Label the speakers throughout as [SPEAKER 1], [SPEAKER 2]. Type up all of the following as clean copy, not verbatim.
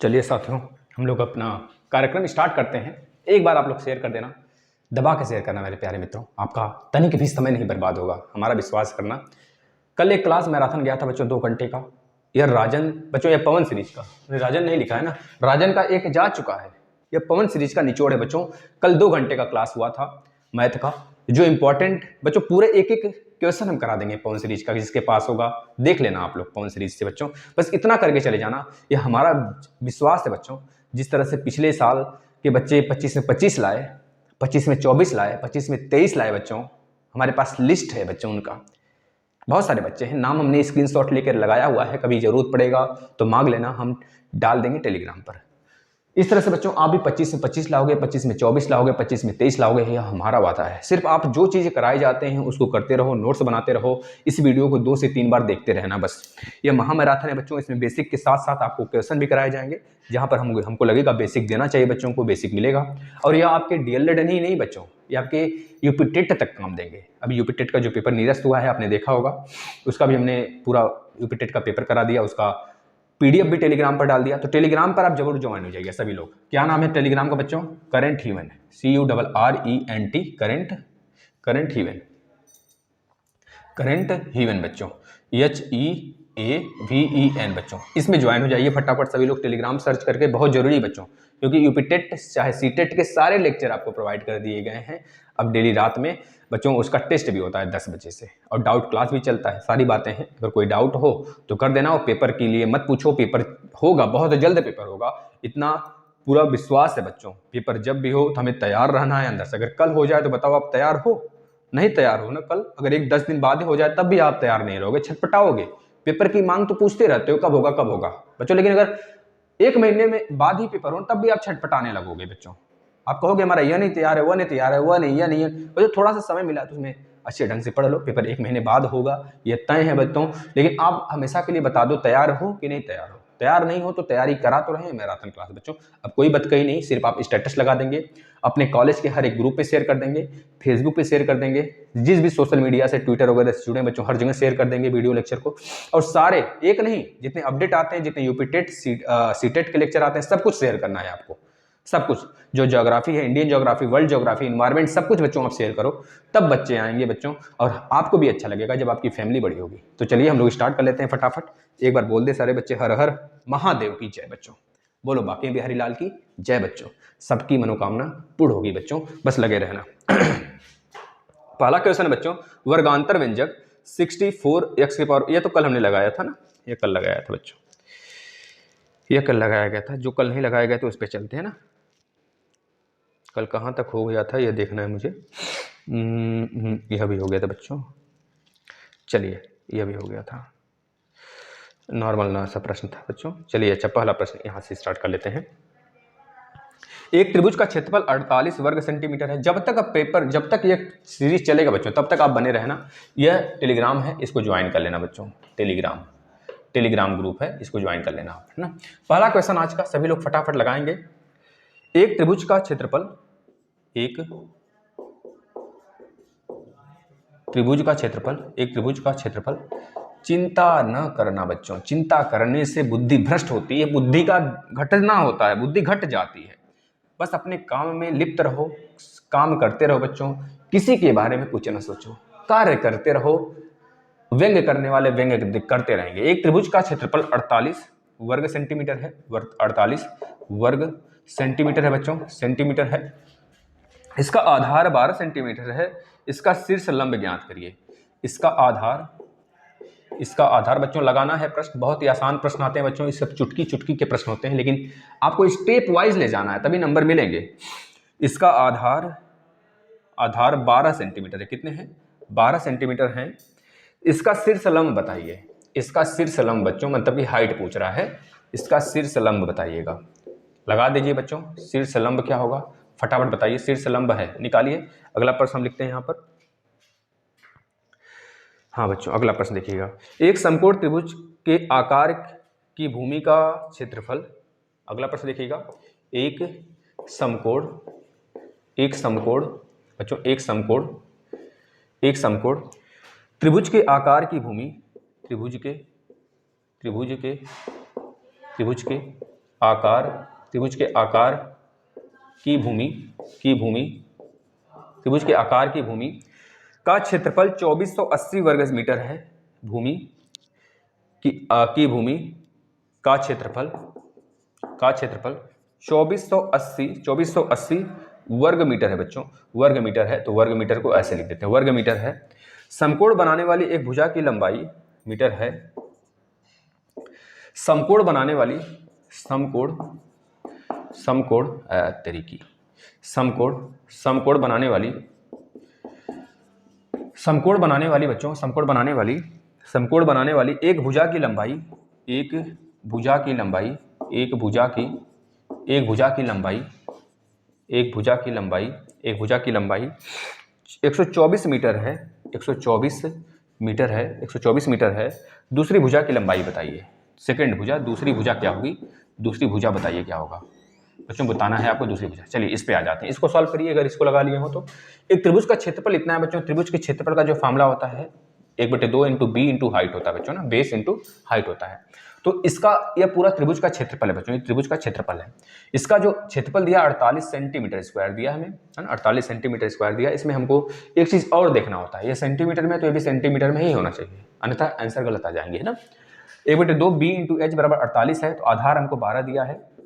[SPEAKER 1] चलिए साथियों, हम लोग अपना कार्यक्रम स्टार्ट करते हैं। एक बार आप लोग शेयर कर देना, दबा के शेयर करना मेरे प्यारे मित्रों। आपका तनिक भी समय नहीं बर्बाद होगा, हमारा विश्वास करना। कल एक क्लास मैराथन गया था बच्चों, 2 घंटे का। यह राजन बच्चों, यह पवन सीरीज का, राजन नहीं लिखा है ना, राजन का एक जा चुका है। यह पवन सीरीज का निचोड़ है बच्चों। कल 2 घंटे का क्लास हुआ था मैथ का, जो इंपॉर्टेंट बच्चों पूरे एक एक क्वेश्चन हम करा देंगे पवन सीरीज का। जिसके पास होगा देख लेना आप लोग पवन सीरीज से बच्चों, बस इतना करके चले जाना। यह हमारा विश्वास है बच्चों। जिस तरह से पिछले साल के बच्चे 25 में 25 लाए, 25 में 24 लाए, 25 में 23 लाए बच्चों, हमारे पास लिस्ट है बच्चों उनका। बहुत सारे बच्चे हैं, नाम हमने स्क्रीनशॉट लेकर लगाया हुआ है, कभी जरूरत पड़ेगा तो मांग लेना, हम डाल देंगे टेलीग्राम पर। इस तरह से बच्चों आप भी 25 में 25 लाओगे, 25 में 24 लाओगे, 25 में 23 लाओगे, यह हमारा वादा है। सिर्फ आप जो चीज़ें कराए जाते हैं उसको करते रहो, नोट्स बनाते रहो, इस वीडियो को 2 से 3 बार देखते रहना बस। यह महामैराथन है बच्चों, इसमें बेसिक के साथ साथ आपको क्वेश्चन भी कराए जाएंगे। जहाँ पर हमको लगेगा बेसिक देना चाहिए बच्चों को, बेसिक मिलेगा। और यह आपके डीएलएड ही नहीं बच्चों, ये आपके यूपी टेट तक काम देंगे। अभी यूपी टेट का जो पेपर निरस्त हुआ है आपने देखा होगा, उसका भी हमने पूरा यूपी टेट का पेपर करा दिया, उसका पीडीएफ भी टेलीग्राम पर डाल दिया। तो टेलीग्राम पर आप जरूर ज्वाइन हो जाइए सभी लोग। क्या नाम है टेलीग्राम का बच्चों? Current human, CURRENT, current human बच्चों, HEAVEN बच्चों। इसमें ज्वाइन हो जाइए फटाफट सभी लोग, टेलीग्राम सर्च करके, बहुत जरूरी बच्चों, क्योंकि यूपी टेट चाहे सीटेट के सारे लेक्चर आपको प्रोवाइड कर दिए गए हैं। अब डेली रात में बच्चों उसका टेस्ट भी होता है 10 बजे से, और डाउट क्लास भी चलता है। सारी बातें हैं, अगर कोई डाउट हो तो कर देना। और पेपर के लिए मत पूछो, पेपर होगा, बहुत जल्द पेपर होगा, इतना पूरा विश्वास है बच्चों। पेपर जब भी हो तो हमें तैयार रहना है अंदर से। अगर कल हो जाए तो बताओ आप तैयार हो? नहीं तैयार हो ना कल, अगर 1-10 दिन बाद हो जाए तब भी आप तैयार नहीं रहोगे, छटपटाओगे। पेपर की मांग तो पूछते रहते हो कब होगा कब होगा बच्चों, लेकिन अगर 1 महीने में बाद ही पेपर हो तब भी आप छटपटाने लगोगे बच्चों। आप कहोगे हमारा यह नहीं तैयार है, वह नहीं तैयार है, वह नहीं, यह नहीं है। बच्चों थोड़ा सा समय मिला तो उसमें अच्छे ढंग से पढ़ लो। पेपर 1 महीने बाद होगा, यह तय है बच्चों। लेकिन आप हमेशा के लिए बता दो तैयार हो कि नहीं तैयार हो। तैयार नहीं हो तो तैयारी करा तो रहे मैराथन क्लास बच्चों। अब कोई बतकही नहीं, सिर्फ आप स्टेटस लगा देंगे, अपने कॉलेज के हर एक ग्रुप पे शेयर कर देंगे, फेसबुक पे शेयर कर देंगे, जिस भी सोशल मीडिया से, ट्विटर वगैरह से जुड़े बच्चों, हर जगह शेयर कर देंगे वीडियो लेक्चर को। और सारे, एक नहीं, जितने अपडेट आते हैं, जितने यूपी टेट सीटेट के लेक्चर आते हैं, सब कुछ शेयर करना है आपको। सब कुछ, जो ज्योग्राफी है, Indian geography, world geography, environment, सब कुछ बच्चों आप शेयर करो, तब बच्चे आएंगे बच्चों। और आपको भी अच्छा लगेगा जब आपकी फैमिली बड़ी होगी। तो चलिए हम लोग स्टार्ट कर लेते हैं फटाफट। एक बार बोल दे सारे बच्चे, हर हर महादेव की जय बच्चों। बोलो बाकी बिहारी लाल की जय बच्चों। सबकी मनोकामना पूर्ण होगी बच्चों, बस लगे रहना। पहला क्वेश्चन है बच्चों, वर्गांतर व्यंजक 64x की पावर, ये तो कल हमने लगाया था ना, ये कल लगाया था बच्चों, ये कल लगाया गया था। जो कल नहीं लगाया गया तो उस पर चलते हैं ना। कल कहाँ तक हो गया था ये देखना है मुझे। यह भी हो गया था बच्चों, चलिए यह भी हो गया था। नॉर्मल ना सा प्रश्न था बच्चों। चलिए अच्छा, पहला प्रश्न यहाँ से स्टार्ट कर लेते हैं। एक त्रिभुज का क्षेत्रफल 48 वर्ग सेंटीमीटर है। जब तक ये सीरीज चलेगा बच्चों, तब तक आप बने रहना। यह टेलीग्राम है, इसको ज्वाइन कर लेना बच्चों। टेलीग्राम ग्रुप है, इसको ज्वाइन कर लेना आप, है ना। पहला क्वेश्चन आज का सभी लोग फटाफट लगाएंगे। एक त्रिभुज का क्षेत्रफल, एक त्रिभुज का क्षेत्रफल, चिंता न करना बच्चों। चिंता करने से बुद्धि भ्रष्ट होती है, बुद्धि का घटना होता है, बुद्धि घट जाती है। बस अपने काम में लिप्त रहो, काम करते रहो बच्चों, किसी के बारे में कुछ न सोचो, कार्य करते रहो। व्यंग्य करने वाले व्यंग्य करते रहेंगे। एक त्रिभुज का क्षेत्रफल 48 वर्ग सेंटीमीटर है, 48 वर्ग सेंटीमीटर है बच्चों, सेंटीमीटर है। इसका आधार 12 सेंटीमीटर है। इसका शीर्ष लंब ज्ञात करिए। इसका आधार बच्चों लगाना है। प्रश्न बहुत ही आसान प्रश्न आते हैं बच्चों, ये सब चुटकी चुटकी के प्रश्न होते हैं, लेकिन आपको स्टेप वाइज ले जाना है तभी नंबर मिलेंगे। इसका आधार 12 सेंटीमीटर है। कितने हैं? 12 सेंटीमीटर हैं। इसका शीर्ष लंब बताइए। इसका शीर्ष लंब बच्चों, मतलब कि हाइट पूछ रहा है, इसका शीर्ष लंब बताइएगा। लगा दीजिए बच्चों, शीर्ष लंब क्या होगा, फटाफट बताइए। शीर्ष लंब है, निकालिए। अगला प्रश्न हम लिखते हैं यहाँ पर। हाँ बच्चों, अगला प्रश्न देखिएगा। एक समकोण त्रिभुज के आकार की भूमि का क्षेत्रफल। अगला प्रश्न देखिएगा। एक समकोण बच्चों, एक समकोण त्रिभुज के आकार की भूमि, त्रिभुज के आकार, त्रिभुज के आकार की भूमि त्रिभुज के आकार की भूमि का क्षेत्रफल 2480 वर्ग मीटर है। भूमि की भूमि का क्षेत्रफल 2480 वर्ग मीटर है बच्चों, वर्ग मीटर है। तो वर्ग मीटर को ऐसे लिख देते हैं, वर्ग मीटर है। समकोण बनाने वाली एक भुजा की लंबाई मीटर है। समकोण बनाने वाली एक भुजा की लंबाई 124 मीटर है। 124 मीटर है। दूसरी भुजा की लंबाई बताइए। सेकंड भुजा, दूसरी भुजा क्या होगी? दूसरी भुजा बताइए क्या होगा बच्चों, बताना है आपको दूसरी भुजा। चलिए इस पे आ जाते हैं, इसको सॉल्व करिए। अगर इसको लगा लिए हो तो एक त्रिभुज का क्षेत्रफल इतना है बच्चों। त्रिभुज के क्षेत्रफल का जो फॉर्मूला होता है 1/2 इंटू बी इंटू हाइट होता है बच्चों ना, बेस इंटू हाइट होता है। तो इसका यह पूरा त्रिभुज का क्षेत्रफल है बच्चों, ये त्रिभुज का क्षेत्रफल है। इसका जो क्षेत्रफल दिया 48 सेंटीमीटर स्क्वायर दिया हमें, है ना, 48 सेंटीमीटर स्क्वायर दिया। इसमें हमको एक चीज और देखना होता है, ये सेंटीमीटर में तो ये भी सेंटीमीटर में ही होना चाहिए, अन्यथा आंसर गलत आ जाएंगे, है ना। 1/2 बी इंटू एच बराबर 48 है, तो आधार हमको 12 दिया है।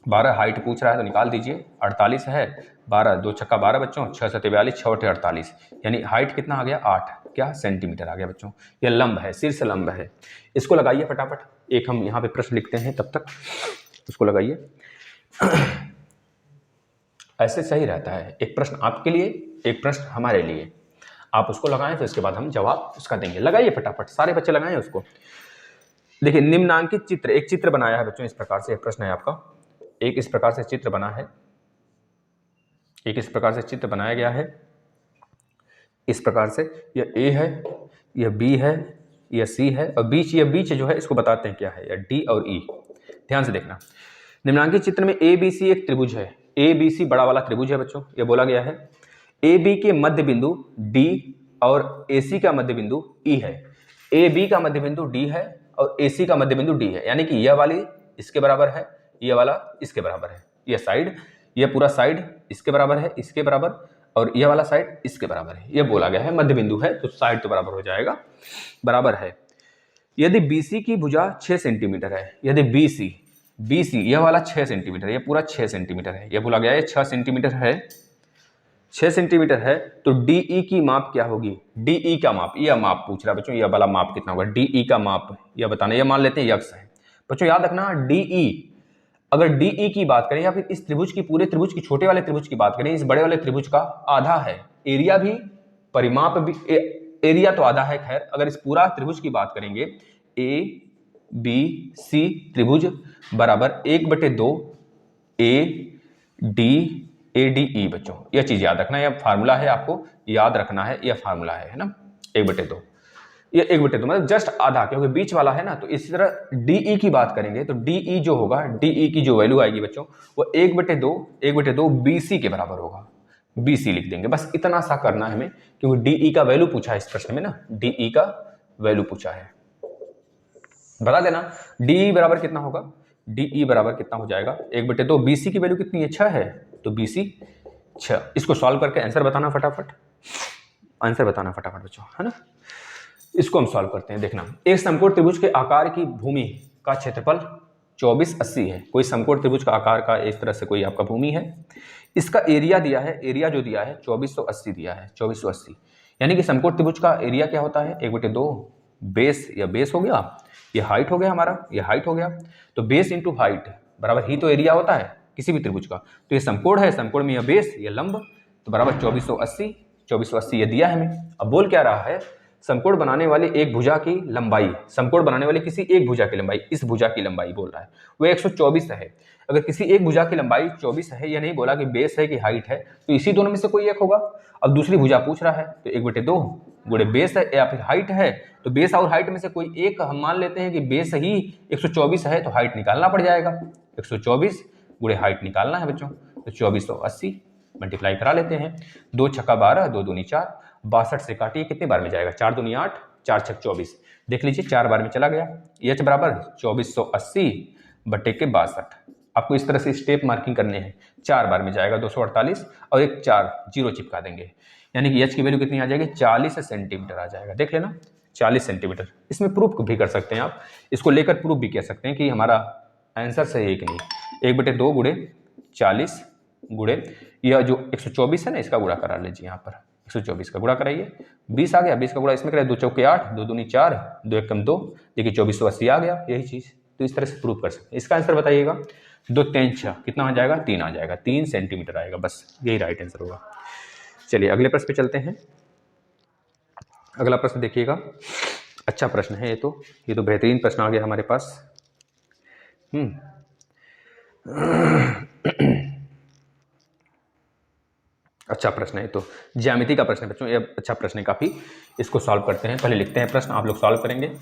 [SPEAKER 1] 12 हाइट पूछ रहा है तो निकाल दीजिए। 48 है, 12 2 छक्का 12 बच्चों, 6 7 42, 6 8 48, यानी हाइट कितना आ गया? 8 क्या सेंटीमीटर आ गया बच्चों। यह लंब है, शीर्ष लंब है। इसको लगाइए फटाफट। एक हम यहाँ पे प्रश्न लिखते हैं, तब तक उसको लगाइए। ऐसे सही रहता है, एक प्रश्न आपके लिए, एक प्रश्न हमारे लिए। आप उसको लगाएं, फिर उसके बाद हम जवाब उसका देंगे। लगाइए फटाफट, सारे बच्चे लगाएं उसको। देखिए निम्नांकित चित्र, एक चित्र बनाया है बच्चों इस प्रकार से। एक प्रश्न है आपका, एक इस प्रकार से चित्र बना है, एक इस प्रकार से चित्र बनाया गया है। इस प्रकार से यह ए है, यह बी है, यह सी है, और बीच, यह बीच जो है इसको बताते हैं क्या है, या डी और ई। ध्यान से देखना, निम्नांकित चित्र में ए बी सी एक त्रिभुज है। ए बी सी बड़ा वाला त्रिभुज है बच्चों, यह बोला गया है। ए बी के मध्य बिंदु डी और ए सी का मध्य बिंदु ई है। ए बी का मध्य बिंदु डी है और ए सी का मध्य बिंदु डी है, यानी कि यह वाली इसके बराबर है, यह वाला इसके बराबर है। यह साइड, यह पूरा साइड इसके बराबर है, इसके बराबर, और यह वाला साइड इसके बराबर है। यह बोला गया है मध्य बिंदु है तो साइड तो बराबर हो जाएगा, बराबर है। यदि BC की भुजा 6 सेंटीमीटर है, यदि BC यह वाला 6 सेंटीमीटर, यह पूरा 6 सेंटीमीटर है, यह बोला गया है 6 सेंटीमीटर है, 6 सेंटीमीटर है, तो DE की माप क्या होगी? DE का माप, यह माप पूछ रहा है बच्चों, यह वाला माप कितना होगा? DE का माप यह बताना, यह मान लेते हैं यक्स है बच्चों। याद रखना DE, अगर DE की बात करें या फिर इस त्रिभुज की, पूरे त्रिभुज की, छोटे वाले त्रिभुज की बात करें, इस बड़े वाले त्रिभुज का आधा है। एरिया भी, परिमाप भी, एरिया तो आधा है। खैर अगर इस पूरा त्रिभुज की बात करेंगे, ABC त्रिभुज बराबर 1/2 ADE बच्चों। यह चीज याद रखना, यह फार्मूला है, आपको याद रखना है, यह फार्मूला है ना। 1/2, ये 1/2 मतलब जस्ट आधा, क्योंकि बीच वाला है ना। तो इसी तरह DE की बात करेंगे तो DE जो होगा, DE की जो वैल्यू आएगी बच्चों, वो 1/2 BC के बराबर होगा। BC लिख देंगे, बस इतना सा करना है हमें, क्योंकि DE का वैल्यू पूछा है इस प्रश्न में ना, DE का वैल्यू पूछा है। बता देना DE बराबर कितना होगा, DE बराबर कितना हो जाएगा 1/2। BC की वैल्यू कितनी है? 6 है, तो BC 6। इसको सॉल्व करके आंसर बताना फटाफट, आंसर बताना फटाफट बच्चों, है ना। इसको हम सॉल्व करते हैं। देखना, एक समकोण त्रिभुज के आकार की भूमि का क्षेत्रफल 2480 है। कोई समकोण त्रिभुज का आकार का इस तरह से कोई आपका भूमि है, इसका एरिया दिया है, एरिया जो दिया है 2480 दिया है, 2480, यानी कि समकोण त्रिभुज का एरिया क्या होता है? 1/2 बेस, या बेस हो गया, ये हाइट हो गया हमारा, ये हाइट हो गया। तो बेस इंटू हाइट बराबर ही तो एरिया होता है किसी भी त्रिभुज का। तो ये समकोण है, समकोण में यह बेस, ये लंब, तो बराबर 2480 ये दिया है हमें। अब बोल क्या रहा है? समकोण बनाने वाली एक भुजा की लंबाई, समकोण बनाने वाली किसी एक भुजा की लंबाई, इस भुजा की लंबाई बोल रहा है, वो 124 है। अगर किसी एक भुजा की लंबाई 24 है, यह नहीं बोला कि बेस है कि हाइट है, तो इसी दोनों में से कोई एक होगा। अब दूसरी भुजा पूछ रहा है, तो 1/2 गुणे बेस है या फिर हाइट है, तो बेस और हाइट में से कोई एक हम मान लेते हैं कि बेस ही 124 है, तो हाइट निकालना पड़ जाएगा। 124 गुणे हाइट निकालना है बच्चों, तो 2480 मल्टीप्लाई करा लेते हैं। 2 छक्का 12, 2 दूनी 4, 62 से काटिए, कितने बार में जाएगा? 4 दूनी 8, 4 छक 24। देख लीजिए 4 बार में चला गया। H बराबर 2480 बटे के 62। आपको इस तरह से स्टेप मार्किंग करने हैं। 4 बार में जाएगा 248 और एक 4 जीरो चिपका देंगे, यानी कि एच की वैल्यू कितनी आ जाएगी, 40 सेंटीमीटर आ जाएगा। देख लेना 40 सेंटीमीटर। इसमें प्रूफ भी कर सकते हैं आप, इसको लेकर प्रूफ भी कह सकते हैं कि हमारा आंसर सही है कि नहीं। 1/2 गुणे 40 गुणे यह जो 124 है ना, इसका गुणा करा लीजिए। यहाँ पर 124 का गुणा कराइए, 20 आ गया। 20 का गुणा इसमें कराइए, 2 चौके 8, 2 दूनी 4, 2 एकम 2, देखिए 2480 आ गया। यही चीज़ तो इस तरह से प्रूव कर सकते हैं। इसका आंसर बताइएगा। 2 3 6 कितना आ जाएगा, 3 आ जाएगा, 3 सेंटीमीटर आएगा। बस यही राइट आंसर होगा। चलिए अगले प्रश्न पे चलते हैं। अगला प्रश्न देखिएगा, अच्छा प्रश्न है ये तो बेहतरीन प्रश्न आ गया हमारे पास। अच्छा प्रश्न है तो, ज्यामिति का प्रश्न है बच्चों, ये अच्छा प्रश्न है काफ़ी। इसको सॉल्व करते हैं। पहले लिखते हैं प्रश्न, आप लोग सॉल्व करेंगे।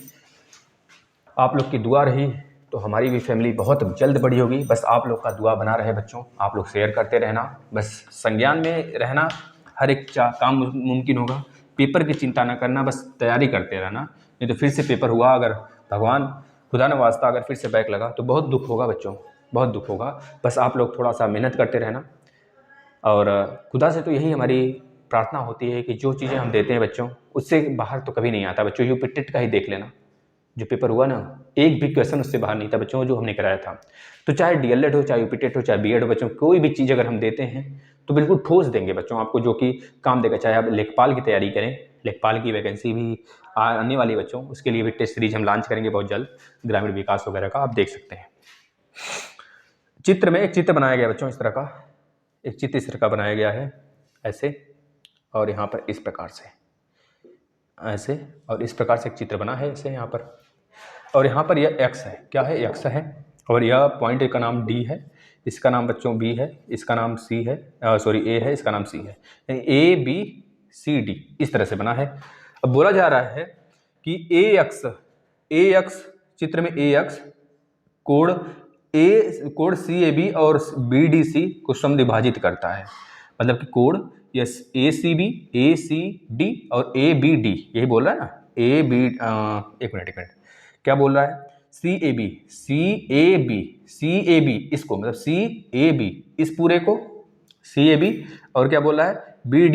[SPEAKER 1] आप लोग की दुआ रही तो हमारी भी फैमिली बहुत जल्द बड़ी होगी। बस आप लोग का दुआ बना रहे बच्चों, आप लोग शेयर करते रहना। बस संज्ञान में रहना, हर एक काम मुमकिन होगा। पेपर की चिंता ना करना, बस तैयारी करते रहना। नहीं तो फिर से पेपर हुआ, अगर भगवान खुदा न वास्ता अगर फिर से बैक लगा तो बहुत दुख होगा बच्चों, बहुत दुख होगा। बस आप लोग थोड़ा सा मेहनत करते रहना। और खुदा से तो यही हमारी प्रार्थना होती है कि जो चीज़ें हम देते हैं बच्चों, उससे बाहर तो कभी नहीं आता बच्चों। यूपीटेट का ही देख लेना, जो पेपर हुआ ना, एक भी क्वेश्चन उससे बाहर नहीं था बच्चों, जो हमने कराया था। तो चाहे डीएलएड हो, चाहे यूपीटेट हो, चाहे बीएड हो बच्चों, कोई भी चीज़ अगर हम देते हैं तो बिल्कुल ठोस देंगे बच्चों आपको, जो कि काम देगा। चाहे आप लेखपाल की तैयारी करें, लेखपाल की वैकेंसी भी आने वाली बच्चों, उसके लिए भी टेस्ट सीरीज हम लॉन्च करेंगे बहुत जल्द, ग्रामीण विकास वगैरह का, आप देख सकते हैं। चित्र में एक चित्र बनाया गया बच्चों, इस तरह का एक चित्र इस तरह का बनाया गया है, ऐसे, और यहाँ पर इस प्रकार से, ऐसे, और इस प्रकार से एक चित्र बना है ऐसे यहाँ पर। और यहाँ पर यह एक्स है, क्या है, एक्स है। और यह पॉइंट का नाम डी है, इसका नाम बच्चों बी है, इसका नाम सी है, सॉरी ए है, इसका नाम सी है। यानी ए बी सी डी इस तरह से बना है। अब बोला जा रहा है कि ए एक्स चित्र में ए एक्स कोण सी ए बी और बी डी सी को समद्विभाजित करता है। मतलब कि कोण यस ए सी डी और ए बी डी, यही बोल रहा है ना, ए बी, एक मिनट क्या बोल रहा है, सी ए बी इसको, मतलब सी ए बी इस पूरे को, सी ए बी, और क्या बोल रहा है, बी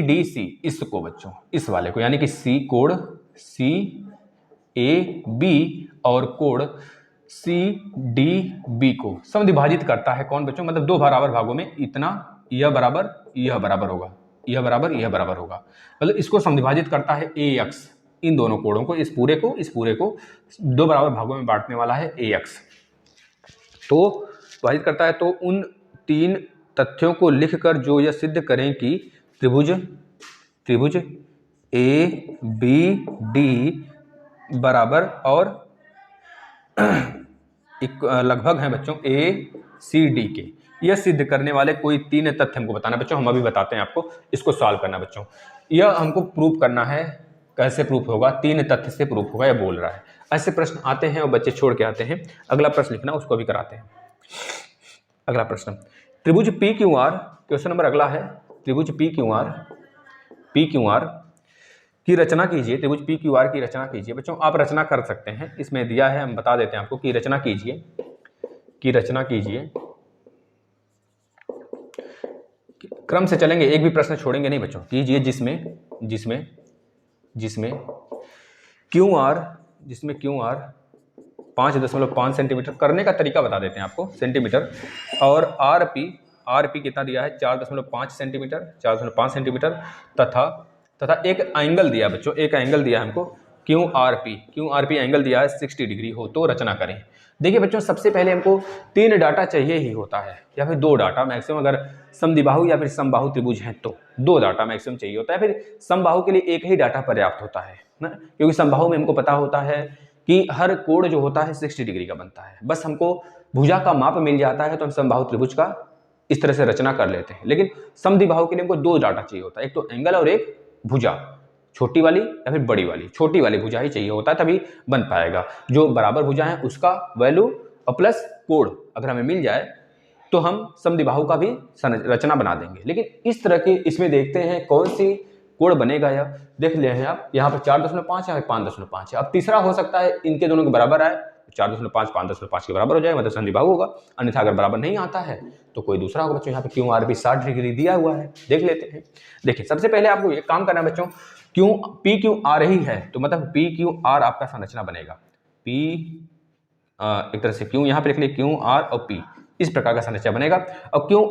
[SPEAKER 1] डी सी इसको बच्चों, इस वाले को, यानी कि सी कोण सी ए बी और कोण सी डी बी को समद्विभाजित करता है। कौन बच्चों, मतलब 2 बराबर भागों में, इतना यह बराबर होगा, यह बराबर होगा। मतलब इसको समद्विभाजित करता है ए एक्स, इन दोनों कोणों को, इस पूरे को 2 बराबर भागों में बांटने वाला है ए एक्स। तो विभाजित करता है। तो उन 3 तथ्यों को लिखकर जो यह सिद्ध करें कि त्रिभुज ए बी डी बराबर और लगभग हैं बच्चों ए सी डी के, यह सिद्ध करने वाले कोई 3 तथ्य हमको बताना बच्चों। हम अभी बताते हैं आपको, इसको सॉल्व करना बच्चों। यह हमको प्रूफ करना है। कैसे प्रूफ होगा, 3 तथ्य से प्रूफ होगा, यह बोल रहा है। ऐसे प्रश्न आते हैं और बच्चे छोड़ के आते हैं। अगला प्रश्न लिखना, उसको भी कराते हैं। अगला प्रश्न, त्रिभुज P Q R, question number अगला है, त्रिभुज पी क्यू आर की रचना कीजिए। त्रिभुज पी क्यू आर की रचना कीजिए। बच्चों आप रचना कर सकते हैं, इसमें दिया है, हम बता देते हैं आपको कि रचना कीजिए। क्रम से चलेंगे, एक भी प्रश्न छोड़ेंगे नहीं बच्चों। कीजिए जिसमें क्यू आर 5.5 सेंटीमीटर, करने का तरीका बता देते हैं आपको, सेंटीमीटर, और आर पी कितना दिया है, 4.5 सेंटीमीटर, तथा एक एंगल दिया बच्चों, एक एंगल दिया हमको क्यू आर पी एंगल दिया है 60 डिग्री हो तो रचना करें। देखिए बच्चों, सबसे पहले हमको 3 डाटा चाहिए ही होता है, या फिर 2 डाटा मैक्सिमम। अगर समद्विबाहु या फिर समबाहु त्रिभुज हैं तो 2 डाटा मैक्सिमम चाहिए होता है। फिर समबाहु के लिए एक ही डाटा पर्याप्त होता है ना, क्योंकि समबाहु में हमको पता होता है कि हर कोण जो होता है 60 डिग्री का बनता है। बस हमको भुजा का माप मिल जाता है तो हम समबाहु त्रिभुज का इस तरह से रचना कर लेते हैं। लेकिन समद्विबाहु के लिए हमको 2 डाटा चाहिए होता है, एक तो एंगल और एक भुजा, छोटी वाली या फिर बड़ी वाली। छोटी वाली भुजा ही चाहिए होता है, तभी बन पाएगा। जो बराबर भुजा है उसका वैल्यू और प्लस कोण अगर हमें मिल जाए तो हम समद्विबाहु का भी रचना बना देंगे। लेकिन इस तरह के इसमें देखते हैं कौन सी कोण बनेगा। यह देख ले हैं आप, यहाँ पर 4.5 है, 5.5 है। अब तीसरा हो सकता है इनके दोनों के बराबर आए, 4.5 5.5 के बराबर हो जाएगा, मतलब संधिबाहु होगा। अन्यथा अगर बराबर नहीं आता है तो कोई दूसरा होगा बच्चों। यहाँ पे क्यू आर भी 60 डिग्री दिया हुआ है, देख लेते हैं। देखिए सबसे पहले आपको एक काम करना है बच्चों, क्यू पी क्यू आर ही है तो मतलब पी क्यू आर आपका संरचना बनेगा। पी एक तरह से क्यू यहाँ पे लिख लिया, क्यू आर और पी, इस प्रकार का संरचना बनेगा। और क्यू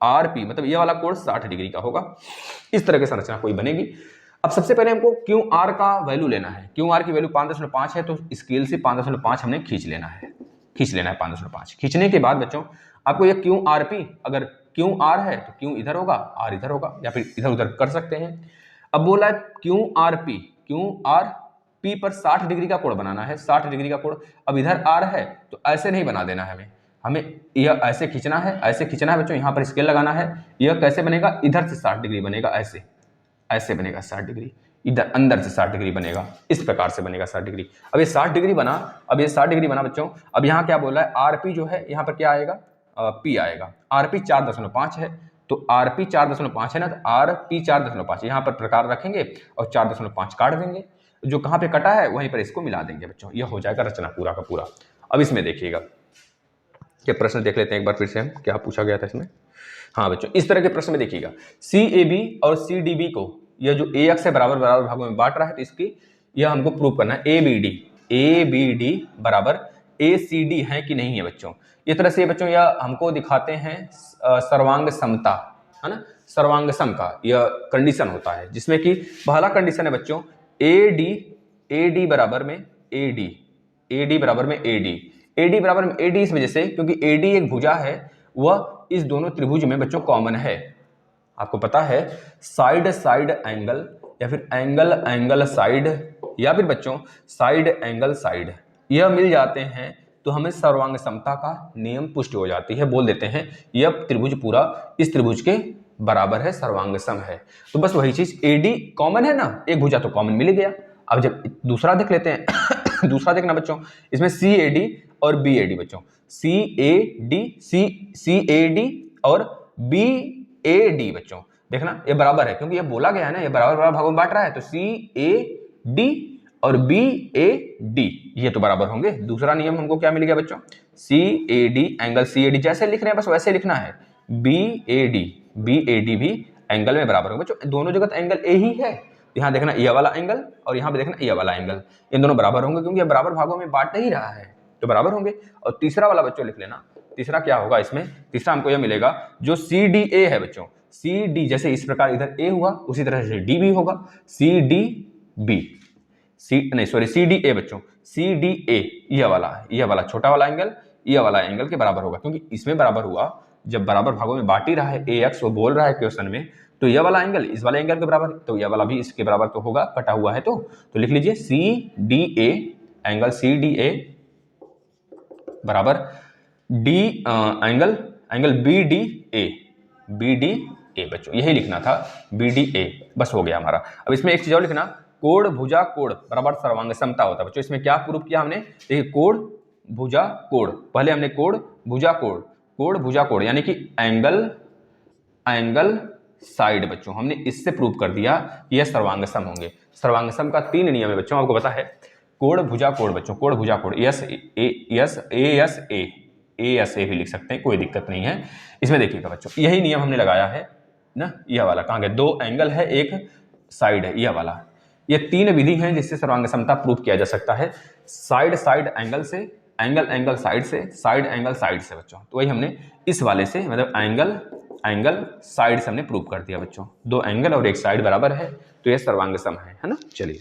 [SPEAKER 1] आर पी मतलब ये वाला कोण 60 डिग्री का होगा। इस तरह की संरचना कोई बनेगी। अब सबसे पहले हमको क्यू आर का वैल्यू लेना है। क्यू आर की वैल्यू 5.5 है तो स्केल से 5.5 हमने खींच लेना है 5.5। खींचने के बाद बच्चों आपको ये क्यू आर पी, अगर क्यू आर है तो क्यू इधर होगा, आर इधर होगा, या फिर इधर उधर कर सकते हैं। अब बोला है क्यू आर पी पर 60 डिग्री का कोण बनाना है, 60 डिग्री का कोण। अब इधर आर है तो ऐसे नहीं बना देना है हमें यह ऐसे खींचना है, ऐसे खींचना है बच्चों। यहाँ पर स्केल लगाना है। यह कैसे बनेगा, इधर से 60 डिग्री बनेगा, ऐसे बनेगा 60 डिग्री, इधर अंदर से 60 डिग्री बनेगा, इस प्रकार से बनेगा 60 डिग्री। अब ये 60 डिग्री बना, बच्चों। अब यहाँ क्या बोल रहा है, आरपी जो है यहाँ पर क्या आएगा, पी आएगा। आरपी 4.5 है तो आरपी 4.5 है ना, तो आरपी 4.5 यहाँ पर प्रकार रखेंगे और 4.5 काट देंगे। जो कहाँ पे कटा है वहीं पर इसको मिला देंगे बच्चों, यह हो जाएगा रचना पूरा का पूरा। अब इसमें देखिएगा ये प्रश्न देख लेते हैं एक बार फिर से हम, क्या पूछा गया था इसमें। हाँ बच्चों, इस तरह के प्रश्न में देखिएगा, सी ए बी और सी डी बी को यह जो ए एक्स से बराबर बराबर भागों में बांट रहा है तो इसकी यह हमको प्रूव करना है। ए बी डी बराबर ए सी डी है कि नहीं है बच्चों। इस तरह से बच्चों यह हमको दिखाते हैं सर्वांग समता, है ना, सर्वांग सम का यह कंडीशन होता है, जिसमें कि पहला कंडीशन है बच्चों ए डी बराबर में ए डी बराबर में ए डी बराबर में ए डी, इस वजह से क्योंकि ए डी एक भुजा है, वह इस दोनों त्रिभुज में बच्चों कॉमन है। आपको पता है साइड साइड एंगल या फिर एंगल साइड या फिर बच्चों साइड एंगल साइड, यह मिल जाते हैं तो हमें सर्वांग समता का नियम पुष्टि हो जाती है। बोल देते हैं यह त्रिभुज पूरा इस त्रिभुज के बराबर है, सर्वांग सम है। तो बस वही चीज, एडी कॉमन है ना, एक भुजा तो कॉमन मिल गया। अब जब दूसरा देख लेते हैं दूसरा देखना बच्चों, इसमें सी ए डी और बी ए डी बच्चों, सी ए डी और बी ए डी बच्चों, देखना ये बराबर है, क्योंकि ये बोला गया है ना, ये बराबर बराबर भागों में बांट रहा है, तो सी ए डी और बी ए डी ये तो बराबर होंगे। दूसरा नियम हमको क्या मिल गया बच्चों, C A D angle C A D जैसे लिख रहे हैं बस वैसे लिखना है, बी ए डी भी एंगल में बराबर होंगे बच्चों। दोनों जगह एंगल ए ही है, यहाँ देखना ये वाला एंगल और यहाँ पे देखना ये वाला एंगल, इन दोनों बराबर होंगे क्योंकि ये बराबर भागों में बांट नहीं रहा है तो बराबर होंगे। और तीसरा वाला बच्चों लिख लेना, तीसरा क्या होगा इसमें, तीसरा हमको यह मिलेगा जो सी डी ए है बच्चों, सी डी जैसे इस प्रकार इधर ए हुआ उसी तरह से डी भी होगा, C D B C D A बच्चों, सी डी ए यह वाला छोटा वाला एंगल यह वाला एंगल के बराबर होगा, क्योंकि इसमें बराबर हुआ जब बराबर भागों में बांट ही रहा है ए एक्स, वो बोल रहा है क्वेश्चन में, तो यह वाला एंगल इस वाले एंगल के बराबर, तो यह वाला भी इसके बराबर तो होगा, कटा हुआ है तो लिख लीजिए C D A angle C D A बराबर D angle B D A बच्चों, यही लिखना था बी डी ए, बस हो गया हमारा। अब इसमें एक चीज और लिखना, कोण भुजा कोण बराबर सर्वांग समता होता है बच्चों। इसमें क्या प्रूफ किया हमने, देखिए कोण भुजा कोण, पहले हमने कोण भुजा कोण यानी कि एंगल साइड बच्चों, हमने इससे प्रूव कर दिया यह सर्वांग सम होंगे। सर्वांग सम का 3 नियम है बच्चों, आपको पता है, कोण भुजा कोण बच्चों, कोण भुजा कोण, एस ए भी लिख सकते हैं, कोई दिक्कत नहीं है। इसमें देखिएगा बच्चों यही नियम हमने लगाया है ना, यह वाला कहाँ गया, 2 एंगल है एक साइड है यह वाला, ये 3 विधि हैं जिससे सर्वांग समता प्रूव किया जा सकता है, साइड एंगल से, एंगल साइड से, साइड एंगल साइड से बच्चों। तो वही हमने इस वाले से मतलब एंगल साइड से हमने प्रूव कर दिया बच्चों, 2 एंगल और एक साइड बराबर है तो यह सर्वांग सम है ना। चलिए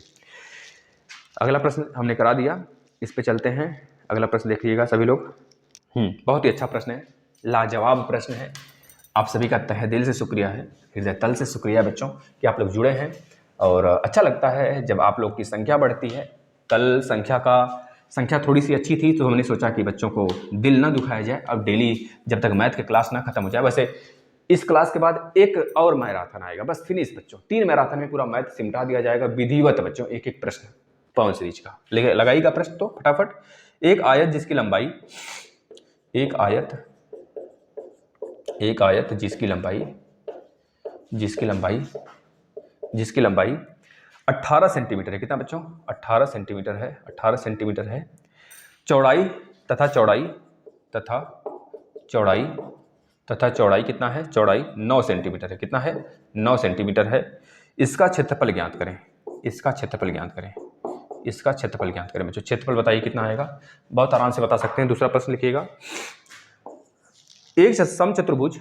[SPEAKER 1] अगला प्रश्न हमने करा दिया, इस पे चलते हैं। अगला प्रश्न देखिएगा सभी लोग, बहुत ही अच्छा प्रश्न है, लाजवाब प्रश्न है। आप सभी का तहे दिल से शुक्रिया है, हृदय तल से शुक्रिया बच्चों कि आप लोग जुड़े हैं, और अच्छा लगता है जब आप लोग की संख्या बढ़ती है। कल संख्या थोड़ी सी अच्छी थी तो हमने सोचा कि बच्चों को दिल ना दुखाया जाए, अब डेली जब तक मैथ की क्लास ना खत्म हो जाए, वैसे इस क्लास के बाद एक और मैराथन आएगा, बस फिनिश बच्चों, 3 मैराथन में पूरा मैथ सिमटा दिया जाएगा विधिवत बच्चों, एक प्रश्न पावर सीरीज का लगाइएगा प्रश्न तो फटाफट। एक आयत जिसकी लंबाई 18 सेंटीमीटर है। कितना बच्चों? 18 सेंटीमीटर है। 18 सेंटीमीटर है। चौड़ाई तथा चौड़ाई तथा चौड़ाई तथा चौड़ाई कितना है? चौड़ाई 9 सेंटीमीटर है। कितना है? 9 सेंटीमीटर है। इसका क्षेत्रफल ज्ञात करें। इसका क्षेत्रफल ज्ञात करें। इसका क्षेत्रफल ज्ञात करें बच्चों। क्षेत्रफल बताइए कितना आएगा? बहुत आराम से बता सकते हैं। दूसरा प्रश्न लिखिएगा। एक समचतुर्भुज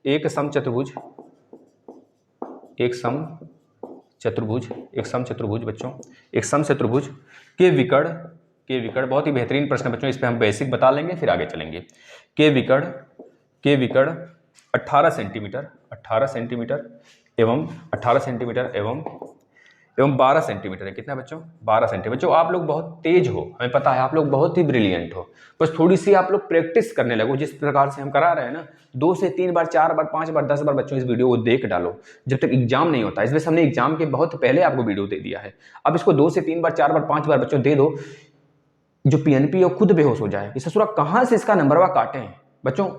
[SPEAKER 1] एक समचतुर्भुज एक समचतुर्भुज एक समचतुर्भुज बच्चों, एक समचतुर्भुज के विकर्ण बहुत ही बेहतरीन प्रश्न है बच्चों। इस पे हम बेसिक बता लेंगे फिर आगे चलेंगे। के विकर्ण 18 सेंटीमीटर 18 सेंटीमीटर एवं 18 सेंटीमीटर एवं 12 सेंटीमीटर है। कितना बच्चों? 12 सेंटीमीटर। बच्चों आप लोग बहुत तेज हो, हमें पता है, आप लोग बहुत ही ब्रिलियंट हो, बस थोड़ी सी आप लोग प्रैक्टिस करने लगो। जिस प्रकार से हम करा रहे हैं ना, 2 से 3 बार 4 बार 5 बार 10 बार बच्चों इस वीडियो को देख डालो जब तक एग्जाम नहीं होता। इसमें हमने एग्जाम के बहुत पहले आपको वीडियो दे दिया है। अब इसको 2 से 3 बार 4 बार 5 बार बच्चों दे दो, जो पीएनपी है खुद बेहोश हो जाए कि ससुरा कहाँ से इसका नंबरवा काटे हैं। बच्चों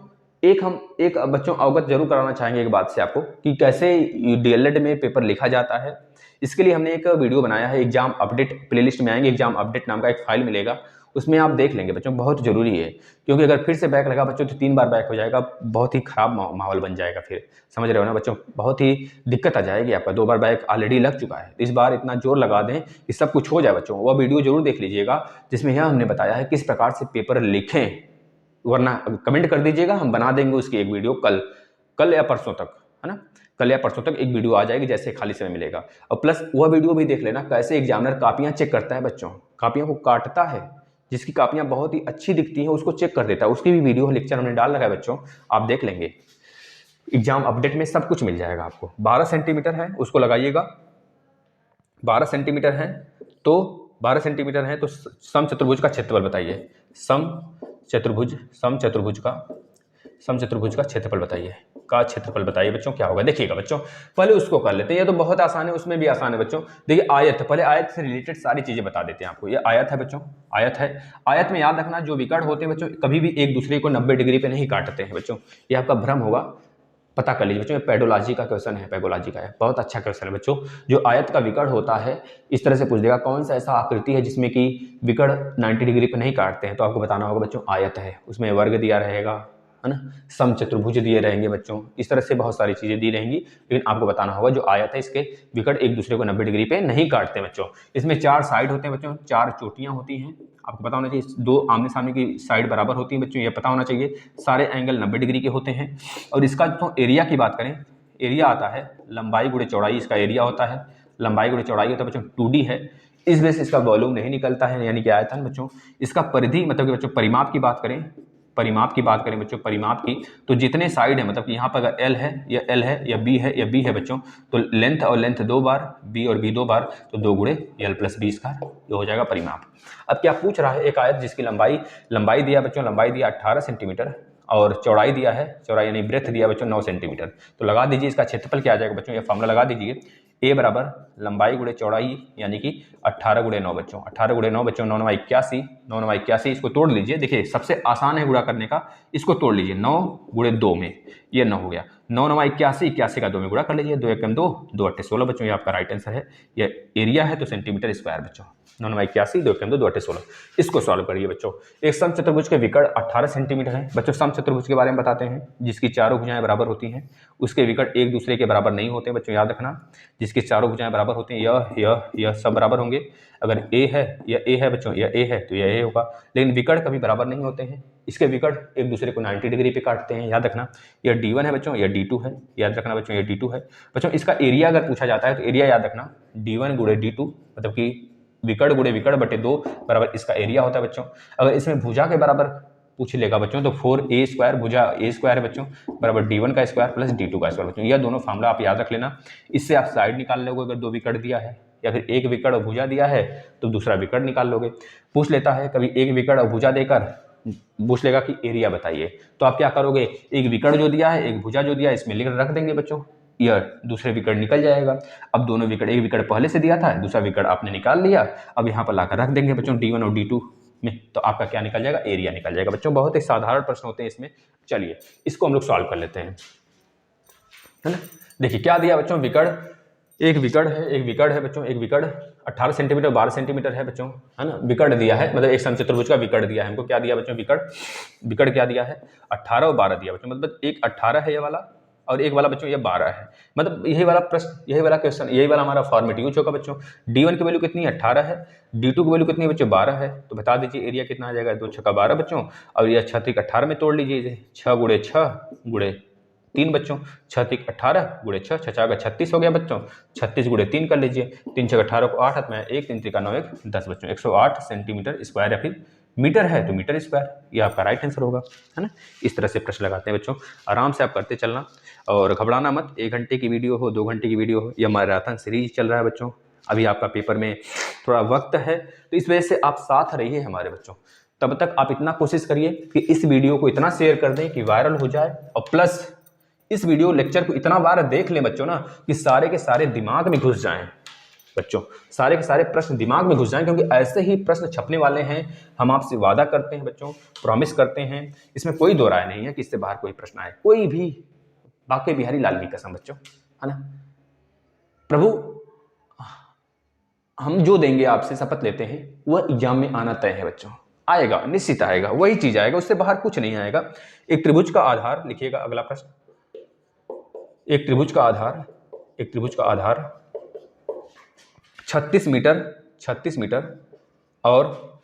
[SPEAKER 1] एक बच्चों अवगत जरूर कराना चाहेंगे एक बात से आपको कि कैसे डीएलएड में पेपर लिखा जाता है। इसके लिए हमने एक वीडियो बनाया है, एग्जाम अपडेट प्लेलिस्ट में आएंगे, एग्जाम अपडेट नाम का एक फाइल मिलेगा, उसमें आप देख लेंगे बच्चों। बहुत जरूरी है, क्योंकि अगर फिर से बैक लगा बच्चों तो 3 बार बैक हो जाएगा, बहुत ही खराब माहौल बन जाएगा। फिर समझ रहे हो ना बच्चों, बहुत ही दिक्कत आ जाएगी आपका। 2 बार बैक ऑलरेडी लग चुका है, इस बार इतना जोर लगा दें कि सब कुछ हो जाए बच्चों। वह वीडियो जरूर देख लीजिएगा जिसमें यह हमने बताया है किस प्रकार से पेपर लिखें, वरना कमेंट कर दीजिएगा, हम बना देंगे उसकी एक वीडियो कल या परसों तक, है ना। कल या परसों तक एक वीडियो आ जाएगी जैसे खाली समय मिलेगा। और प्लस वह वीडियो भी देख लेना कैसे एग्जामिनर कापियां चेक करता है बच्चों, कापियों को काटता है, जिसकी कापियां बहुत ही अच्छी दिखती हैं उसको चेक कर देता है। उसकी भी वीडियो लेक्चर हमने डाल रखा है बच्चों, आप देख लेंगे। एग्जाम अपडेट में सब कुछ मिल जाएगा आपको। 12 सेंटीमीटर है, उसको लगाइएगा। 12 सेंटीमीटर है तो 12 सेंटीमीटर है तो समचतुर्भुज का क्षेत्रफल बताइए। समचतुर्भुज का क्षेत्रफल बताइए। क्षेत्रफल बताइए बच्चों क्या होगा। देखिएगा बच्चों, पहले उसको कर लेते हैं, ये तो बहुत आसान है, उसमें भी आसान है बच्चों। देखिए आयत, पहले आयत से रिलेटेड सारी चीजें बता देते हैं आपको। ये आयत है बच्चों, आयत है। आयत में याद रखना जो विकर्ण होते हैं बच्चों कभी भी एक दूसरे को 90 डिग्री पे नहीं काटते हैं बच्चों, ये आपका भ्रम होगा, पता कर लीजिए बच्चों। ये पेडोलॉजी का क्वेश्चन है, पेडोलॉजी का है, बहुत अच्छा क्वेश्चन है बच्चों। जो आयत का विकर्ण होता है इस तरह से पूछ देगा, कौन सा ऐसा आकृति है जिसमें कि विकर्ण 90 डिग्री पे नहीं काटते हैं, तो आपको बताना होगा बच्चों आयत है। उसमें वर्ग दिया रहेगा, है ना, समचतुर्भुज दिए रहेंगे बच्चों, इस तरह से बहुत सारी चीजें दी रहेंगी, लेकिन आपको बताना होगा जो आयत है इसके विकर्ण एक दूसरे को 90 डिग्री पे नहीं काटते बच्चों। इसमें 4 साइड होते हैं बच्चों, 4 चोटियां होती हैं, आपको पता होना चाहिए। 2 आमने सामने की साइड बराबर होती है बच्चों, ये पता होना चाहिए। सारे एंगल 90 डिग्री के होते हैं। और इसका जो एरिया की बात करें, एरिया आता है लंबाई गुणे चौड़ाई, इसका एरिया होता है लंबाई गुणे चौड़ाई होता है बच्चों, 2D है। इस वजह से इसका वॉल्यूम नहीं निकलता है, यानी कि आयतन बच्चों। इसका परिधि मतलब कि बच्चों परिमाप की बात करें, बच्चों, परिमाप की, तो जितने साइड है मतलब कि यहाँ पर अगर L है या L है या B है या B है बच्चों, तो लेंथ और लेंथ 2 बार, B और B 2 बार, तो 2 गुणे L + B स्क्वायर, ये हो जाएगा परिमाप। अब क्या पूछ रहा है, एक आयत जिसकी लंबाई दिया बच्चों, लंबाई दिया 18 सेंटीमीटर और चौड़ाई दिया है, चौड़ाई यानी ब्रेथ दिया बच्चों 9 सेंटीमीटर, तो लगा दीजिए इसका क्षेत्रफल क्या आ जाएगा बच्चों, ये फॉर्मूला लगा दीजिए। A बराबर लंबाई गुणे चौड़ाई यानी कि 18 गुणे 9 बच्चों, 18 गुणे 9 बच्चों, 9 9 81, 9 9 81, इसको तोड़ लीजिए। देखिए सबसे आसान है गुणा करने का, इसको तोड़ लीजिए। 9 गुणे 2 में ये 9 हो गया, 9 9 81, 81 का 2 में गुणा कर लीजिए, 2 1 2, 2 8 16 बच्चों, ये आपका राइट आंसर है। ये एरिया है तो सेंटीमीटर स्क्वायर बच्चों, 9 9 81, 2 1 2, 2 8 16। इसको सॉल्व करिए बच्चों। एक समचतुर्भुज के विकर्ण 18 सेंटीमीटर है बच्चों। समचतुर्भुज के बारे में बताते हैं, जिसकी चारों भुजाएं बराबर होती हैं, उसके विकर्ण एक दूसरे के बराबर नहीं होते बच्चों, याद रखना। जिसकी चारों भुजाएं बराबर होती हैं, यह सब बराबर होंगे। अगर A है, यह A है बच्चों, यह A है तो यह A होगा, लेकिन विकर्ण कभी बराबर नहीं होते हैं। इसके विकर्ण एक दूसरे को 90 डिग्री पे काटते हैं, याद रखना। यह D1 है बच्चों, यह D2 है, याद रखना बच्चों, यह D2 है बच्चों। इसका एरिया अगर पूछा जाता है तो एरिया याद रखना, D1 गुणे D2, मतलब कि विकर्ण गुणे विकर्ण बटे 2 बराबर इसका एरिया होता है बच्चों। अगर इसमें भुजा के बराबर पूछ लेगा बच्चों तो 4A स्क्वायर, भुजा A स्क्वायर है बच्चों, बराबर D1 का स्क्वायर प्लस D2 का स्क्वायर बच्चों। यह दोनों फार्मूला आप याद रख लेना। इससे आप साइड निकाल लोगे, अगर 2 विकर्ण दिया है या फिर एक विकर्ण और भुजा दिया है तो दूसरा विकर्ण निकाल लोगे। पूछ लेता है कभी एक विकर्ण और भुजा देकर, पूछ लेगा कि एरिया बताइए, तो आप क्या करोगे, एक विकर्ण जो दिया है, एक भुजा जो दिया है, इसमें लिख रख देंगे बच्चों, यह दूसरे विकर्ण निकल जाएगा। अब दोनों विकर्ण, एक विकर्ण पहले से दिया था, दूसरा विकर्ण आपने निकाल लिया, अब यहाँ पर लाकर रख देंगे बच्चों D1 और D2 में, तो आपका क्या निकल जाएगा, एरिया निकल जाएगा बच्चों। बहुत ही साधारण प्रश्न होते हैं इसमें। चलिए इसको हम लोग सॉल्व कर लेते हैं, है ना। देखिए क्या दिया बच्चों, विकर्ण एक विकर्ण है बच्चों, एक विकर्ण 18 सेंटीमीटर 12 सेंटीमीटर है बच्चों, है ना। विकर्ण दिया है, मतलब एक समचतुर्भुज का विकर्ण दिया है हमको। क्या दिया बच्चों? विकर्ण क्या दिया है? 18 और 12 दिया बच्चों, मतलब एक 18 है ये वाला और एक वाला बच्चों ये 12 है। मतलब यही वाला प्रश्न, यही वाला क्वेश्चन, यही वाला हमारा फॉर्मेट यूज होगा बच्चों। D1 की वैल्यू कितनी है? 18 है। D2 की वैल्यू कितनी है बच्चों? 12 है। तो बता दीजिए एरिया कितना आ जाएगा? 2 छक्का 12 बच्चों, और ये 6 3 18 में तोड़ लीजिए इसे। 6 गुणे 6 गुणे 3 बच्चों, 6 3 18 गुणे 6, 6 4 36 हो गया बच्चों। 36 गुणे 3 कर लीजिए, 3 6 18 को 8 हाथ में 1 3 3 9 1 10 बच्चों। 108 सेंटीमीटर स्क्वायर, या फिर मीटर है तो मीटर स्क्वायर, ये आपका राइट आंसर होगा, है ना। इस तरह से प्रश्न लगाते हैं बच्चों, आराम से आप करते चलना और घबराना मत। 1 घंटे की वीडियो हो, 2 घंटे की वीडियो हो, यह मैराथन सीरीज चल रहा है बच्चों। अभी आपका पेपर में थोड़ा वक्त है, तो इस वजह से आप साथ रहिए हमारे बच्चों। तब तक आप इतना कोशिश करिए कि इस वीडियो को इतना शेयर कर दें कि वायरल हो जाए, और प्लस इस वीडियो लेक्चर को इतना बार देख लें बच्चों ना कि सारे के सारे दिमाग में घुस जाएं बच्चों, सारे के सारे प्रश्न दिमाग में घुस जाएं, क्योंकि ऐसे ही प्रश्न छपने वाले हैं। हम आपसे वादा करते हैं बच्चों, प्रॉमिस करते हैं, इसमें कोई दो राय नहीं है कि इससे बाहर कोई प्रश्न आए, कोई भी। बाके बिहारी लाल की कसम बच्चों, है ना। प्रभु हम जो देंगे आपसे शपथ लेते हैं, वह एग्जाम में आना तय है बच्चों। आएगा, निश्चित आएगा, वही चीज आएगा, उससे बाहर कुछ नहीं आएगा। एक त्रिभुज का आधार लिखिएगा, अगला प्रश्न। एक त्रिभुज का आधार 36 मीटर और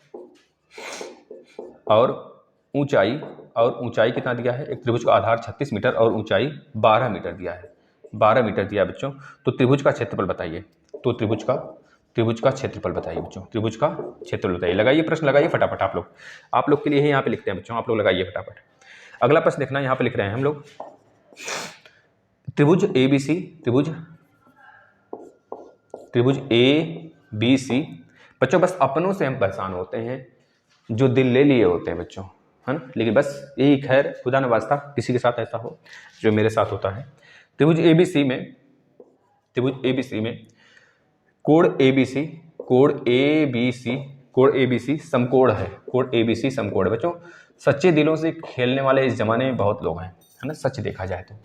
[SPEAKER 1] ऊंचाई कितना दिया है? एक त्रिभुज का आधार 36 मीटर और ऊंचाई 12 मीटर दिया है। 12 मीटर दिया बच्चों। तो त्रिभुज का क्षेत्रफल बताइए। तो त्रिभुज का क्षेत्रफल बताइए बच्चों, त्रिभुज का क्षेत्रफल बताइए। लगाइए प्रश्न, लगाइए फटाफट। आप लोग के लिए ही यहाँ पे लिखते हैं बच्चों, आप लोग लगाइए फटाफट। अगला प्रश्न देखना, यहाँ पे लिख रहे हैं हम लोग, त्रिभुज ABC बच्चों। बस अपनों से हम परेशान होते हैं जो दिल ले लिए होते हैं बच्चों, है ना। लेकिन बस यही, खैर खुदा न वास्ता किसी के साथ ऐसा हो जो मेरे साथ होता है। त्रिभुज ABC में कोण ABC समकोण है। कोण ABC समकोण है बच्चों। सच्चे दिलों से खेलने वाले इस जमाने में बहुत लोग हैं, है ना, सच देखा जाए तो।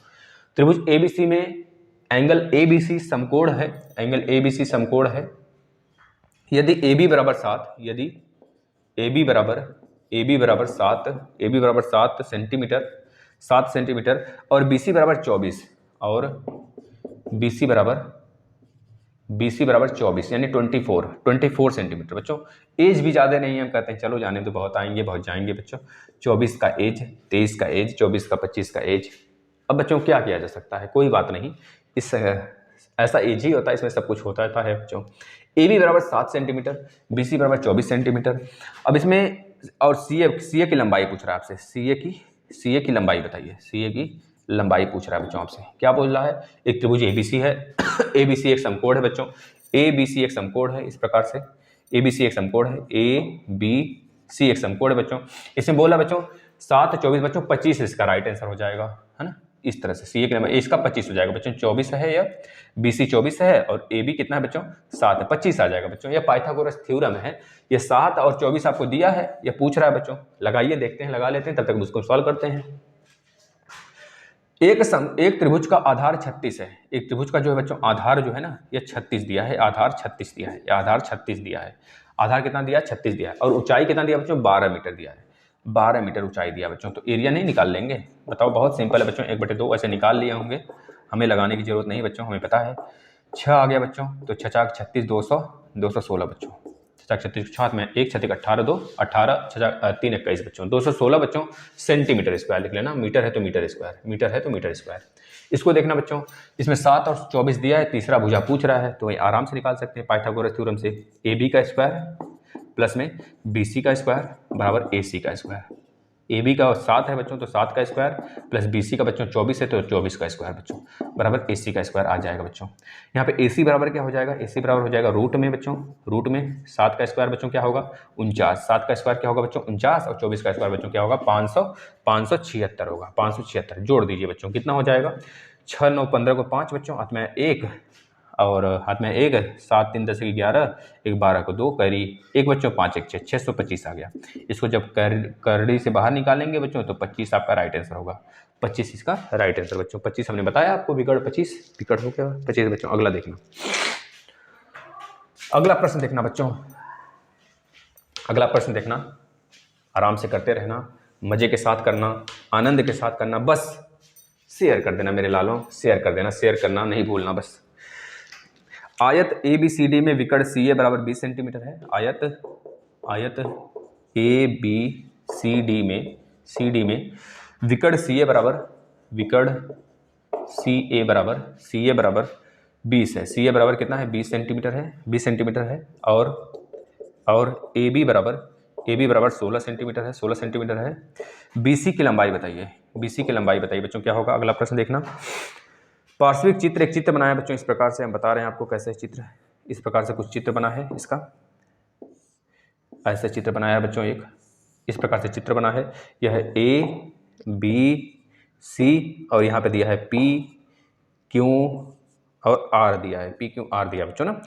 [SPEAKER 1] त्रिभुज ABC में एंगल ABC समकोण है, एंगल ABC समकोण है। यदि AB बराबर 7, यदि AB बराबर 7 सेंटीमीटर और BC बराबर 24 और BC बराबर 24 यानी 24 सेंटीमीटर बच्चों। एज भी ज़्यादा नहीं है, हम कहते हैं चलो जाने तो बहुत आएंगे बहुत जाएंगे बच्चों। 24 का एज, 23 का एज, 24 का 25 का एज। अब बच्चों क्या किया जा सकता है, कोई बात नहीं, इस ऐसा एज ही होता है, इसमें सब कुछ होता है बच्चों। AB बराबर 7 सेंटीमीटर, BC बराबर 24 सेंटीमीटर। अब इसमें और CA की लंबाई पूछ रहा है आपसे, CA की लंबाई बताइए। CA की लंबाई पूछ रहा है बच्चों आपसे। क्या बोल रहा है? एक त्रिभुज ABC है, ABC एक समकोण है बच्चों, ABC एक समकोण है। इस प्रकार से ABC एक समकोण है, ABC एक समकोण है बच्चों। इसमें बोला बच्चों 7 24 बच्चों 25 इसका राइट आंसर हो जाएगा, है ना। इस तरह से CA के नंबर इसका 25 हो जाएगा बच्चों। 24 है या BC 24 है और AB कितना है बच्चों? 7 है, 25 आ जाएगा बच्चों। यह पाइथागोरस थ्योरम है। ये 7 और 24 आपको दिया है, ये पूछ रहा है बच्चों। लगाइए, देखते हैं, लगा लेते हैं, तब तक उसको सॉल्व करते हैं। एक त्रिभुज का आधार 36 है। एक त्रिभुज का जो है बच्चों आधार जो है ना, ये 36 दिया है, आधार 36 दिया है, आधार 36 दिया है। आधार कितना दिया? 36 दिया है। और ऊंचाई कितना दिया बच्चों? 12 मीटर दिया है। 12 मीटर ऊंचाई दिया बच्चों। तो एरिया नहीं निकाल लेंगे? बताओ, बहुत सिंपल है बच्चों। 1/2 ऐसे निकाल लिए होंगे, हमें लगाने की जरूरत नहीं बच्चों, हमें पता है। 6 आ गया बच्चों, तो 6 4 36 216 बच्चों। 6 36 6 में 1 6 18 2 18 6 3 21 बच्चों। 216 बच्चों सेंटीमीटर स्क्वायर लिख लेना। मीटर है तो मीटर स्क्वायर, इसको देखना बच्चों। इसमें 7 और 24 दिया है, तीसरा भुजा पूछ रहा है, तो वही आराम से निकाल सकते हैं पाइथागोरस थ्योरम से। AB का स्क्वायर प्लस में BC का स्क्वायर बराबर AC का स्क्वायर। AB का 7 है बच्चों, तो 7 का स्क्वायर प्लस BC का बच्चों 24 है, तो 24 का स्क्वायर बच्चों बराबर AC का स्क्वायर आ जाएगा बच्चों। यहाँ पे AC बराबर क्या हो जाएगा? AC बराबर हो जाएगा रूट में बच्चों, रूट में 7 का स्क्वायर बच्चों क्या होगा? 49। 7 का स्क्वायर क्या होगा बच्चों? 49 और 24 का स्क्वायर बच्चों क्या होगा? 576 होगा। 576 जोड़ दीजिए बच्चों, कितना हो जाएगा? 6 9 15 को 5 बच्चों, हाथ में 1 और हाथ में 1, 7 3 10 11, 1 12 को 2 कैरी 1 बच्चों, 5 1 6 625 आ गया। इसको जब करड़ी से बाहर निकालेंगे बच्चों तो 25 आपका राइट आंसर होगा। 25 इसका राइट आंसर बच्चों। 25 हमने बताया आपको, विकर्ण 25, विकर्ण हो गया 25 बच्चों। अगला देखना, अगला प्रश्न देखना बच्चों, अगला प्रश्न देखना, आराम से करते रहना, मजे के साथ करना, आनंद के साथ करना, बस शेयर कर देना मेरे लालों, शेयर कर देना, शेयर करना नहीं भूलना बस। आयत ABCD में विकर्ण CA बराबर 20 सेंटीमीटर है। आयत ABCD में विकर्ण CA बराबर 20 है। CA बराबर कितना है? 20 सेंटीमीटर है, 20 सेंटीमीटर है। और AB बराबर 16 सेंटीमीटर है, 16 सेंटीमीटर है। BC की लंबाई बताइए, BC की लंबाई बताइए बच्चों, क्या होगा? अगला प्रश्न देखना, पार्श्विक चित्र, एक चित्र बनाया बच्चों, इस प्रकार से हम बता रहे हैं आपको कैसे चित्र, इस प्रकार से कुछ चित्र बना है इसका, ऐसा चित्र बनाया है बच्चों, एक इस प्रकार से चित्र बना है। यह है ABC और यहाँ पे दिया है PQ और R दिया है, PQR दिया बच्चों ना।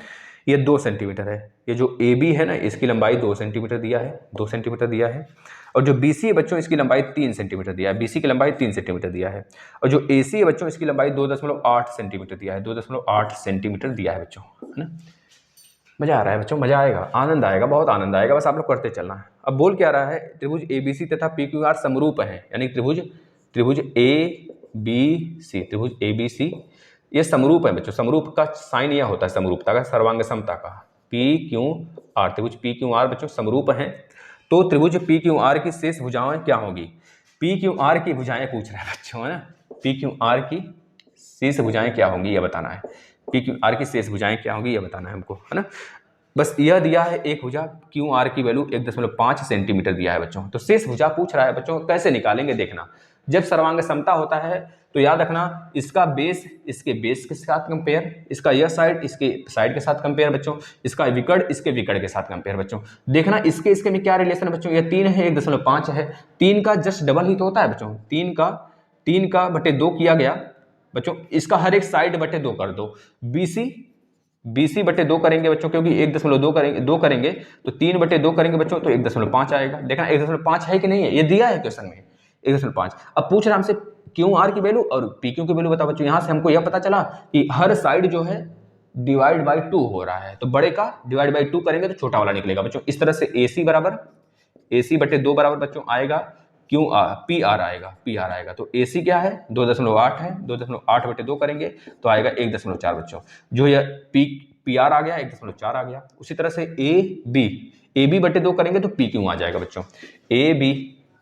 [SPEAKER 1] ये 2 सेंटीमीटर है, ये जो AB है ना इसकी लंबाई 2 सेंटीमीटर दिया है, 2 सेंटीमीटर दिया है। और जो BC है बच्चों इसकी लंबाई 3 सेंटीमीटर दिया है, BC की लंबाई 3 सेंटीमीटर दिया है। और जो AC है बच्चों इसकी लंबाई 2.8 सेंटीमीटर दिया है, 2.8 सेंटीमीटर दिया है बच्चों, है ना। मजा आ रहा है बच्चों, मजा आएगा, आनंद आएगा, बहुत आनंद आएगा, बस आप लोग करते चलना है। अब बोल क्या रहा है? त्रिभुज ABC तथा PQR समरूप है, यानी त्रिभुज ABC, त्रिभुज ABC ये समरूप है बच्चों। समरूप का साइन यह होता है समरूपता का, सर्वांग समता का। PQR, त्रिभुज PQR बच्चों समरूप हैं, तो त्रिभुज PQR की शेष भुजाएं क्या होगी? PQR की भुजाएं पूछ रहा है बच्चों, है ना। PQR की शेष भुजाएं क्या होंगी यह बताना है, PQR की शेष भुजाएं क्या होंगी यह बताना है हमको, है ना। बस यह दिया है एक भुजा, QR की वैल्यू 1.5 सेंटीमीटर दिया है बच्चों। तो शेष भुजा पूछ रहा है बच्चों, कैसे निकालेंगे देखना। जब सर्वांग समता होता है तो याद रखना, इसका बेस इसके बेस के साथ कंपेयर, इसका यह साइड इसके साइड के साथ कंपेयर बच्चों, इसका विकर्ण इसके विकर्ण के साथ कंपेयर बच्चों। देखना इसके में क्या रिलेशन है बच्चों, यह 3 है, 1.5 है, 3 का जस्ट डबल ही तो होता है बच्चों। 3 का बटे 2 किया गया बच्चों, इसका हर एक साइड बटे 2 कर दो। BC बटे 2 करेंगे बच्चों, क्योंकि 1.2 करेंगे, 2 करेंगे तो 3 बटे 2 करेंगे बच्चों, तो 1.5 आएगा। देखना 1.5 है कि नहीं है, ये दिया है क्वेश्चन में 1.5। अब पूछ रहा हमसे QR की वैल्यू और PQ की वैल्यू बताओ बच्चों। यहां से हमको यह पता चला कि हर साइड जो है डिवाइड बाई 2 हो रहा है, तो बड़े का डिवाइड बाई 2 करेंगे तो छोटा वाला निकलेगा बच्चों। इस तरह से AC बटे 2 बराबर बच्चों आएगा PR आएगा। तो AC क्या है? 2.8 है, 2.8 बटे 2 करेंगे तो आएगा 1.4 बच्चों। जो यह PR आ गया 1.4 आ गया। उसी तरह से AB बटे 2 करेंगे तो PQ आ जाएगा बच्चों।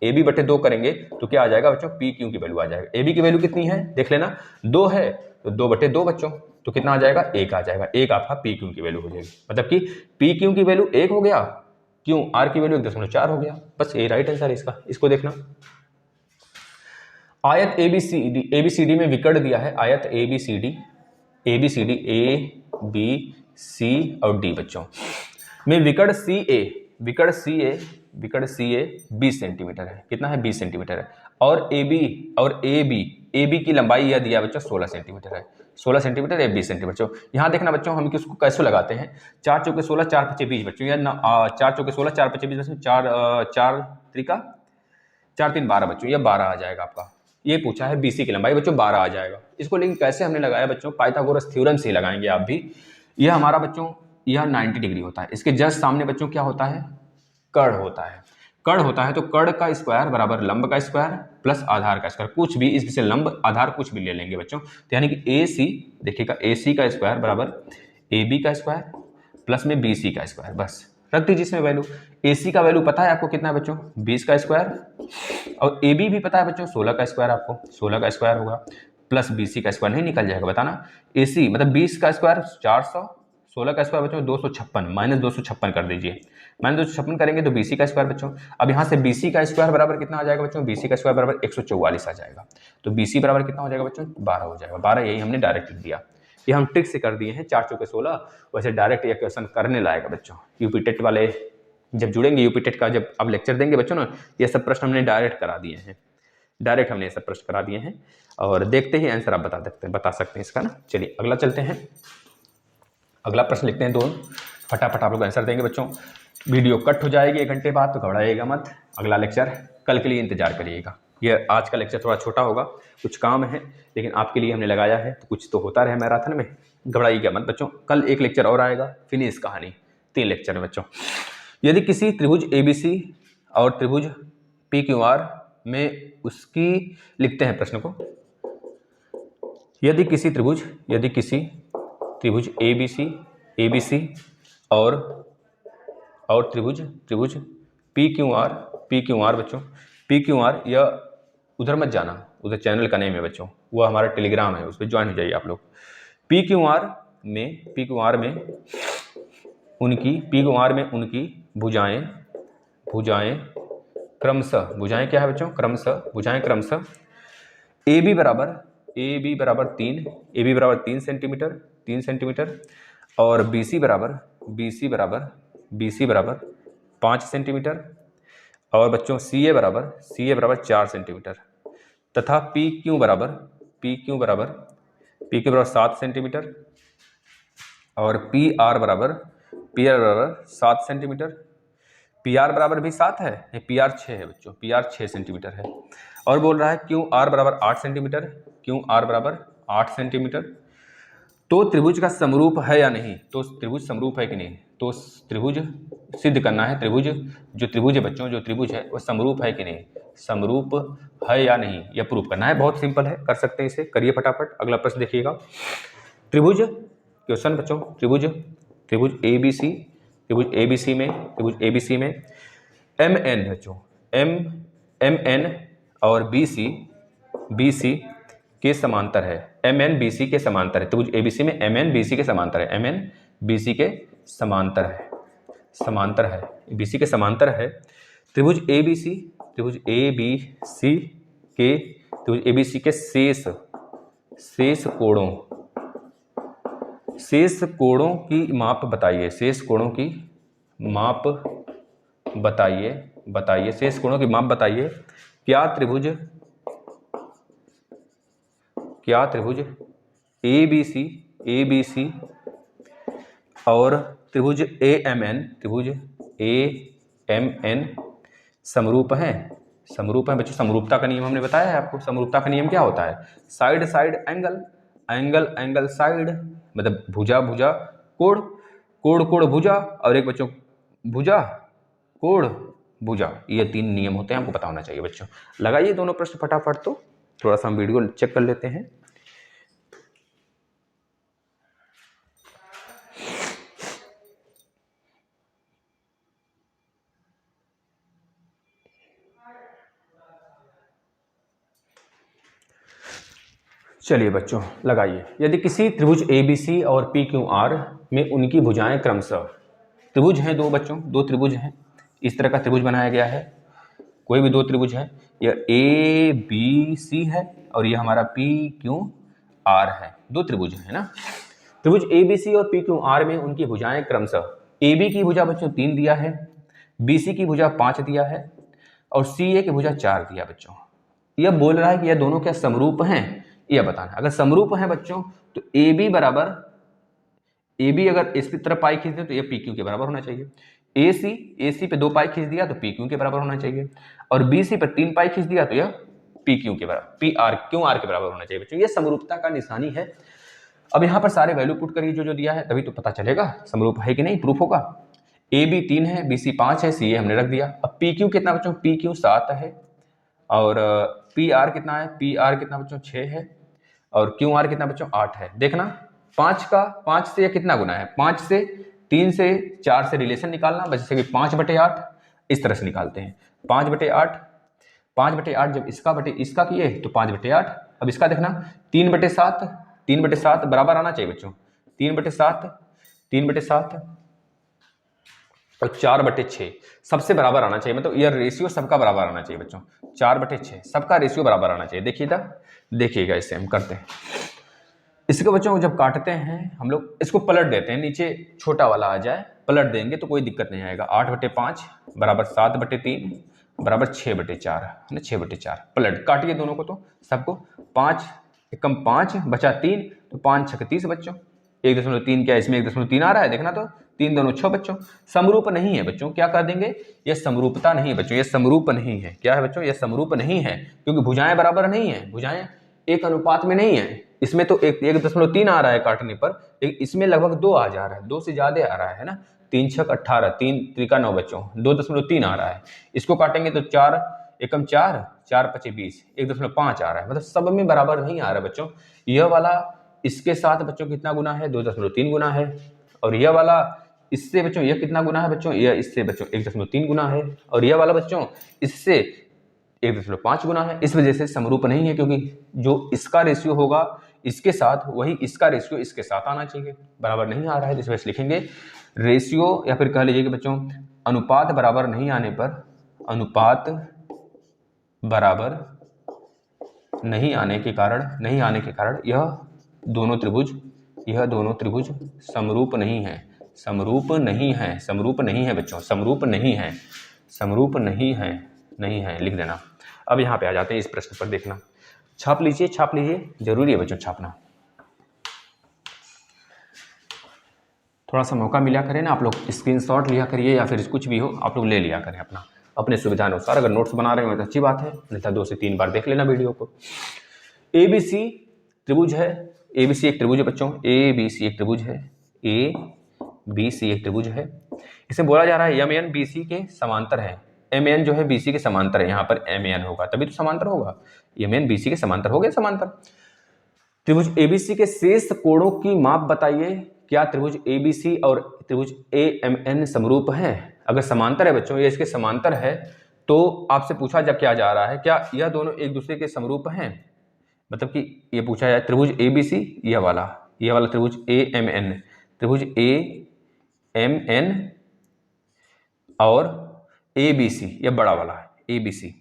[SPEAKER 1] AB बटे 2 करेंगे तो क्या आ जाएगा बच्चों? PQ की वैल्यू आ जाएगा। AB की वैल्यू कितनी है देख लेना, 2 है तो 2 बटे 2 बच्चों, तो कितना आ जाएगा? 1 आ जाएगा। 1 आपका PQ की वैल्यू हो जाएगी, मतलब कि PQ की वैल्यू 1 हो गया, QR की वैल्यू 1.4 हो गया। बस ये राइट आंसर है इसका। इसको देखना, आयत ABCD में विकर्ण दिया है, आयत ABCD A B C और D बच्चों में विकर्ण CA 20 सेंटीमीटर है। कितना है? 20 सेंटीमीटर है। और AB की लंबाई यह दिया बच्चों 16 सेंटीमीटर है, 16 सेंटीमीटर या 20 सेंटीमीटर। यहाँ देखना बच्चों, हम किसको कैसे लगाते हैं, 4 चौके 16 4 पचे 20 बच्चों, या 4 चौके 16 4 पचे 20 बच्चों, 4 त्रिका 4 3 12 बच्चों, यह 12 आ जाएगा आपका। ये पूछा है BC की लंबाई बच्चों 12 आ जाएगा। इसको लेकिन कैसे हमने लगाया बच्चों, पाइथागोरस थ्योरम से ही लगाएंगे आप भी। यह हमारा बच्चों यह 90 डिग्री होता है, इसके जस्ट सामने बच्चों क्या होता है? कर्ण होता है। कर्ण होता है तो कर्ण का स्क्वायर बराबर लंब का स्क्वायर प्लस आधार का स्क्वायर, कुछ भी इसमें से लंब आधार कुछ भी ले लेंगे बच्चों। तो यानी कि AC देखिएगा, AC का स्क्वायर बराबर AB का स्क्वायर प्लस में BC का स्क्वायर, बस रख दीजिए इसमें वैल्यू। AC का वैल्यू पता है आपको कितना है बच्चों? 20 का स्क्वायर, और AB भी पता है बच्चों 16 का स्क्वायर, आपको 16 का स्क्वायर होगा प्लस BC का स्क्वायर, नहीं निकल जाएगा बताना। AC मतलब 20 का स्क्वायर 400, 16 का स्क्वायर बच्चों 256, माइनस 256 कर दीजिए, माइनस 256 करेंगे तो BC का स्क्वायर बच्चों। अब यहाँ से BC का स्क्वायर बराबर कितना आ जाएगा बच्चों? BC का स्क्वायर बराबर 144 आ जाएगा। तो BC बराबर कितना हो जाएगा बच्चों? 12 हो जाएगा। 12 यही हमने डायरेक्ट लिख दिया, ये हम ट्रिक से कर दिए हैं। 4 चौके 16, वैसे डायरेक्ट ये क्वेश्चन करने लायक बच्चों। यूपी टेट वाले जब जुड़ेंगे, यूपी टेट का जब अब लेक्चर देंगे बच्चों ना, ये सब प्रश्न हमने डायरेक्ट करा दिए हैं, डायरेक्ट हमने ये सब प्रश्न करा दिए हैं, और देखते ही आंसर आप बता सकते हैं इसका ना। चलिए अगला चलते हैं, अगला प्रश्न लिखते हैं 2, फटाफट आप लोग आंसर देंगे बच्चों। वीडियो कट हो जाएगी 1 घंटे बाद, तो घबराइएगा मत, अगला लेक्चर कल के लिए इंतजार करिएगा। ये आज का लेक्चर थोड़ा छोटा होगा, कुछ काम है, लेकिन आपके लिए हमने लगाया है, तो कुछ तो होता रहे मैराथन में। घबराइएगा मत बच्चों, कल एक लेक्चर और आएगा, फिनिश कहानी, 3 लेक्चर है बच्चों। यदि किसी त्रिभुज ABC और त्रिभुज PQR में उसकी, लिखते हैं प्रश्न को, यदि किसी त्रिभुज ABC और त्रिभुज PQR बच्चों, PQR, या उधर मत जाना, उधर चैनल का नेम है बच्चों, वो हमारा टेलीग्राम है, उस पर ज्वाइन हो जाइए आप लोग। PQR में उनकी भुजाएं क्रमशः, भुजाएं क्या है बच्चों, क्रमशः AB बराबर 3 सेंटीमीटर और BC बराबर 5 सेंटीमीटर, और बच्चों CA बराबर 4 सेंटीमीटर, तथा PQ बराबर 7 सेंटीमीटर और PR बराबर 7 सेंटीमीटर। PR बराबर भी 7 है, PR 6 है बच्चों, PR 6 सेंटीमीटर है। और बोल रहा है QR बराबर 8 सेंटीमीटर, तो त्रिभुज का समरूप है या नहीं, तो त्रिभुज समरूप है कि नहीं, तो त्रिभुज सिद्ध करना है, त्रिभुज है बच्चों, जो त्रिभुज है वो समरूप है कि नहीं, समरूप है या नहीं, यह प्रूफ करना है। बहुत सिंपल है, कर सकते हैं इसे, करिए फटाफट। अगला प्रश्न देखिएगा, त्रिभुज क्वेश्चन बच्चों, त्रिभुज ABC में MN बच्चों, MN और BC के समांतर है, MN BC के समांतर है, त्रिभुज ABC में MN BC के समांतर है, MN BC के समांतर है, BC के समांतर है। त्रिभुज ABC के शेष कोणों की माप बताइए, शेष कोणों की माप बताइए। क्या त्रिभुज ABC और त्रिभुज AMN समरूप हैं बच्चों। समरूपता का नियम हमने बताया है आपको। समरूपता का नियम क्या होता है, साइड एंगल साइड, मतलब भुजा कोण भुजा, और एक बच्चों भुजा कोण भुजा, ये 3 नियम होते हैं, हमको पता होना चाहिए बच्चों। लगाइए दोनों प्रश्न फटाफट, तो थोड़ा सा हम वीडियो चेक कर लेते हैं। चलिए बच्चों लगाइए, यदि किसी त्रिभुज ABC और PQR में उनकी भुजाएं क्रमशः, त्रिभुज हैं 2 बच्चों, 2 त्रिभुज हैं, इस तरह का त्रिभुज बनाया गया है, कोई भी 2 त्रिभुज है, यह ABC है और यह हमारा PQR है, 2 त्रिभुज है ना। त्रिभुज ABC और PQR में उनकी भुजाएं क्रमशः, AB की भुजा बच्चों 3 दिया है, BC की भुजा 5 दिया है और CA की भुजा 4 दिया बच्चों। यह बोल रहा है कि यह दोनों क्या समरूप हैं, यह बताना। अगर समरूप है बच्चों तो AB अगर इस तरफ पाई खींच दे तो यह PQ के बराबर होना चाहिए, AC पे 2 पाई खींच दिया तो PQ के बराबर होना चाहिए, और BC पे 3 पाई खींच दिया तो यह PQ के बराबर, QR के बराबर होना चाहिए बच्चों। यह समरूपता का निशानी है। अब यहाँ पर सारे वैल्यू पुट करिए जो दिया है, तभी तो पता चलेगा समरूप है कि नहीं, प्रूफ होगा। AB 3 है, BC 5 है, CA हमने रख दिया। अब PQ कितना बच्चों, PQ 7 है, और PR कितना है, PR कितना बच्चों 6 है, और QR कितना बच्चों 8 है। देखना 5 से कितना गुना है, 5 से 3 से 4 से रिलेशन निकालना, जैसे कि 5/8 इस तरह से निकालते हैं। 5/8 जब इसका किए तो 5/8। अब इसका देखना 3/7 बराबर आना चाहिए बच्चों, 3/7 और 4/6 सबसे बराबर आना चाहिए, मतलब यह रेशियो सबका बराबर आना चाहिए बच्चों। 4/6 सबका रेशियो बराबर आना चाहिए। देखिएगा इसे हम करते हैं। इसके बच्चों जब काटते हैं हम लोग, इसको पलट देते हैं, नीचे छोटा वाला आ जाए, पलट देंगे तो कोई दिक्कत नहीं आएगा। 8/5 बराबर 7/3 बराबर 6/4 है ना, 6/4 पलट काटिए दोनों को, तो सबको 5 एकम 5 बचा 3, तो 5 6 30 बच्चों। 1.3 क्या इसमें 1.3 आ रहा है, देखना तो 3 दोनों 6 बच्चों। समरूप नहीं है बच्चों, क्या कर देंगे, ये समरूपता नहीं है बच्चों, ये समरूप नहीं है। क्या है बच्चों, ये समरूप नहीं है, क्योंकि भुजाएं बराबर नहीं है, भुजाएं एक अनुपात में नहीं है। इसमें तो 1.3 आ रहा है काटने पर, इसमें लगभग 2 आ जा रहा है, 2 से ज्यादा आ रहा है ना। 3 छक 18, 3 त्रिका 9 बच्चों, 2.3 आ रहा है। इसको काटेंगे तो 4 एकम 4, 4 पचे 20, 1.5 आ रहा है। मतलब सब में बराबर नहीं आ रहा है बच्चों। यह वाला इसके साथ बच्चों कितना गुना है, 2.3 गुना है। और यह वाला इससे बच्चों यह कितना गुना है बच्चों, यह इससे बच्चों 1.3 गुना है। और यह वाला बच्चों इससे 1.5 गुना है। इस वजह से समरूप नहीं है, क्योंकि जो इसका रेशियो होगा इसके साथ, वही इसका रेशियो इसके साथ आना चाहिए, बराबर नहीं आ रहा है। इस वजह से लिखेंगे रेशियो, या फिर कह लीजिए कि बच्चों अनुपात बराबर नहीं आने पर, अनुपात बराबर नहीं आने के कारण यह दोनों त्रिभुज समरूप नहीं है, समरूप नहीं है, समरूप नहीं है बच्चों, समरूप नहीं है, समरूप नहीं है, नहीं है, लिख देना। अब यहाँ पे आ जाते हैं इस प्रश्न पर, देखना, छाप लीजिए, छाप लीजिए, जरूरी है बच्चों छापना। थोड़ा सा मौका मिला करें ना, आप लोग स्क्रीनशॉट लिया करिए, या फिर कुछ भी हो आप लोग ले लिया करें अपना, अपने सुविधा अनुसार। अगर नोट्स बना रहे हो तो अच्छी बात है, नहीं तो 2 से 3 बार देख लेना वीडियो को। ABC त्रिभुज है, ABC एक त्रिभुज है बच्चों, ABC एक त्रिभुज है, ABC एक त्रिभुज है। इसमें बोला जा रहा है MN BC के समांतर है। MN जो है BC के समांतर है, यहाँ पर MN होगा तभी तो समांतर होगा, MN BC के समांतर हो गया समांतर। त्रिभुज ABC के शेष कोणों की माप बताइए। क्या त्रिभुज ABC और त्रिभुज AMN समरूप है? अगर समांतर है बच्चों, ये इसके समांतर है, तो आपसे पूछा जब क्या जा रहा है, क्या यह दोनों एक दूसरे के समरूप हैं? मतलब कि ये पूछा जाए त्रिभुज ABC, यह वाला त्रिभुज AMN, त्रिभुज AMN और ABC, यह बड़ा वाला ABC,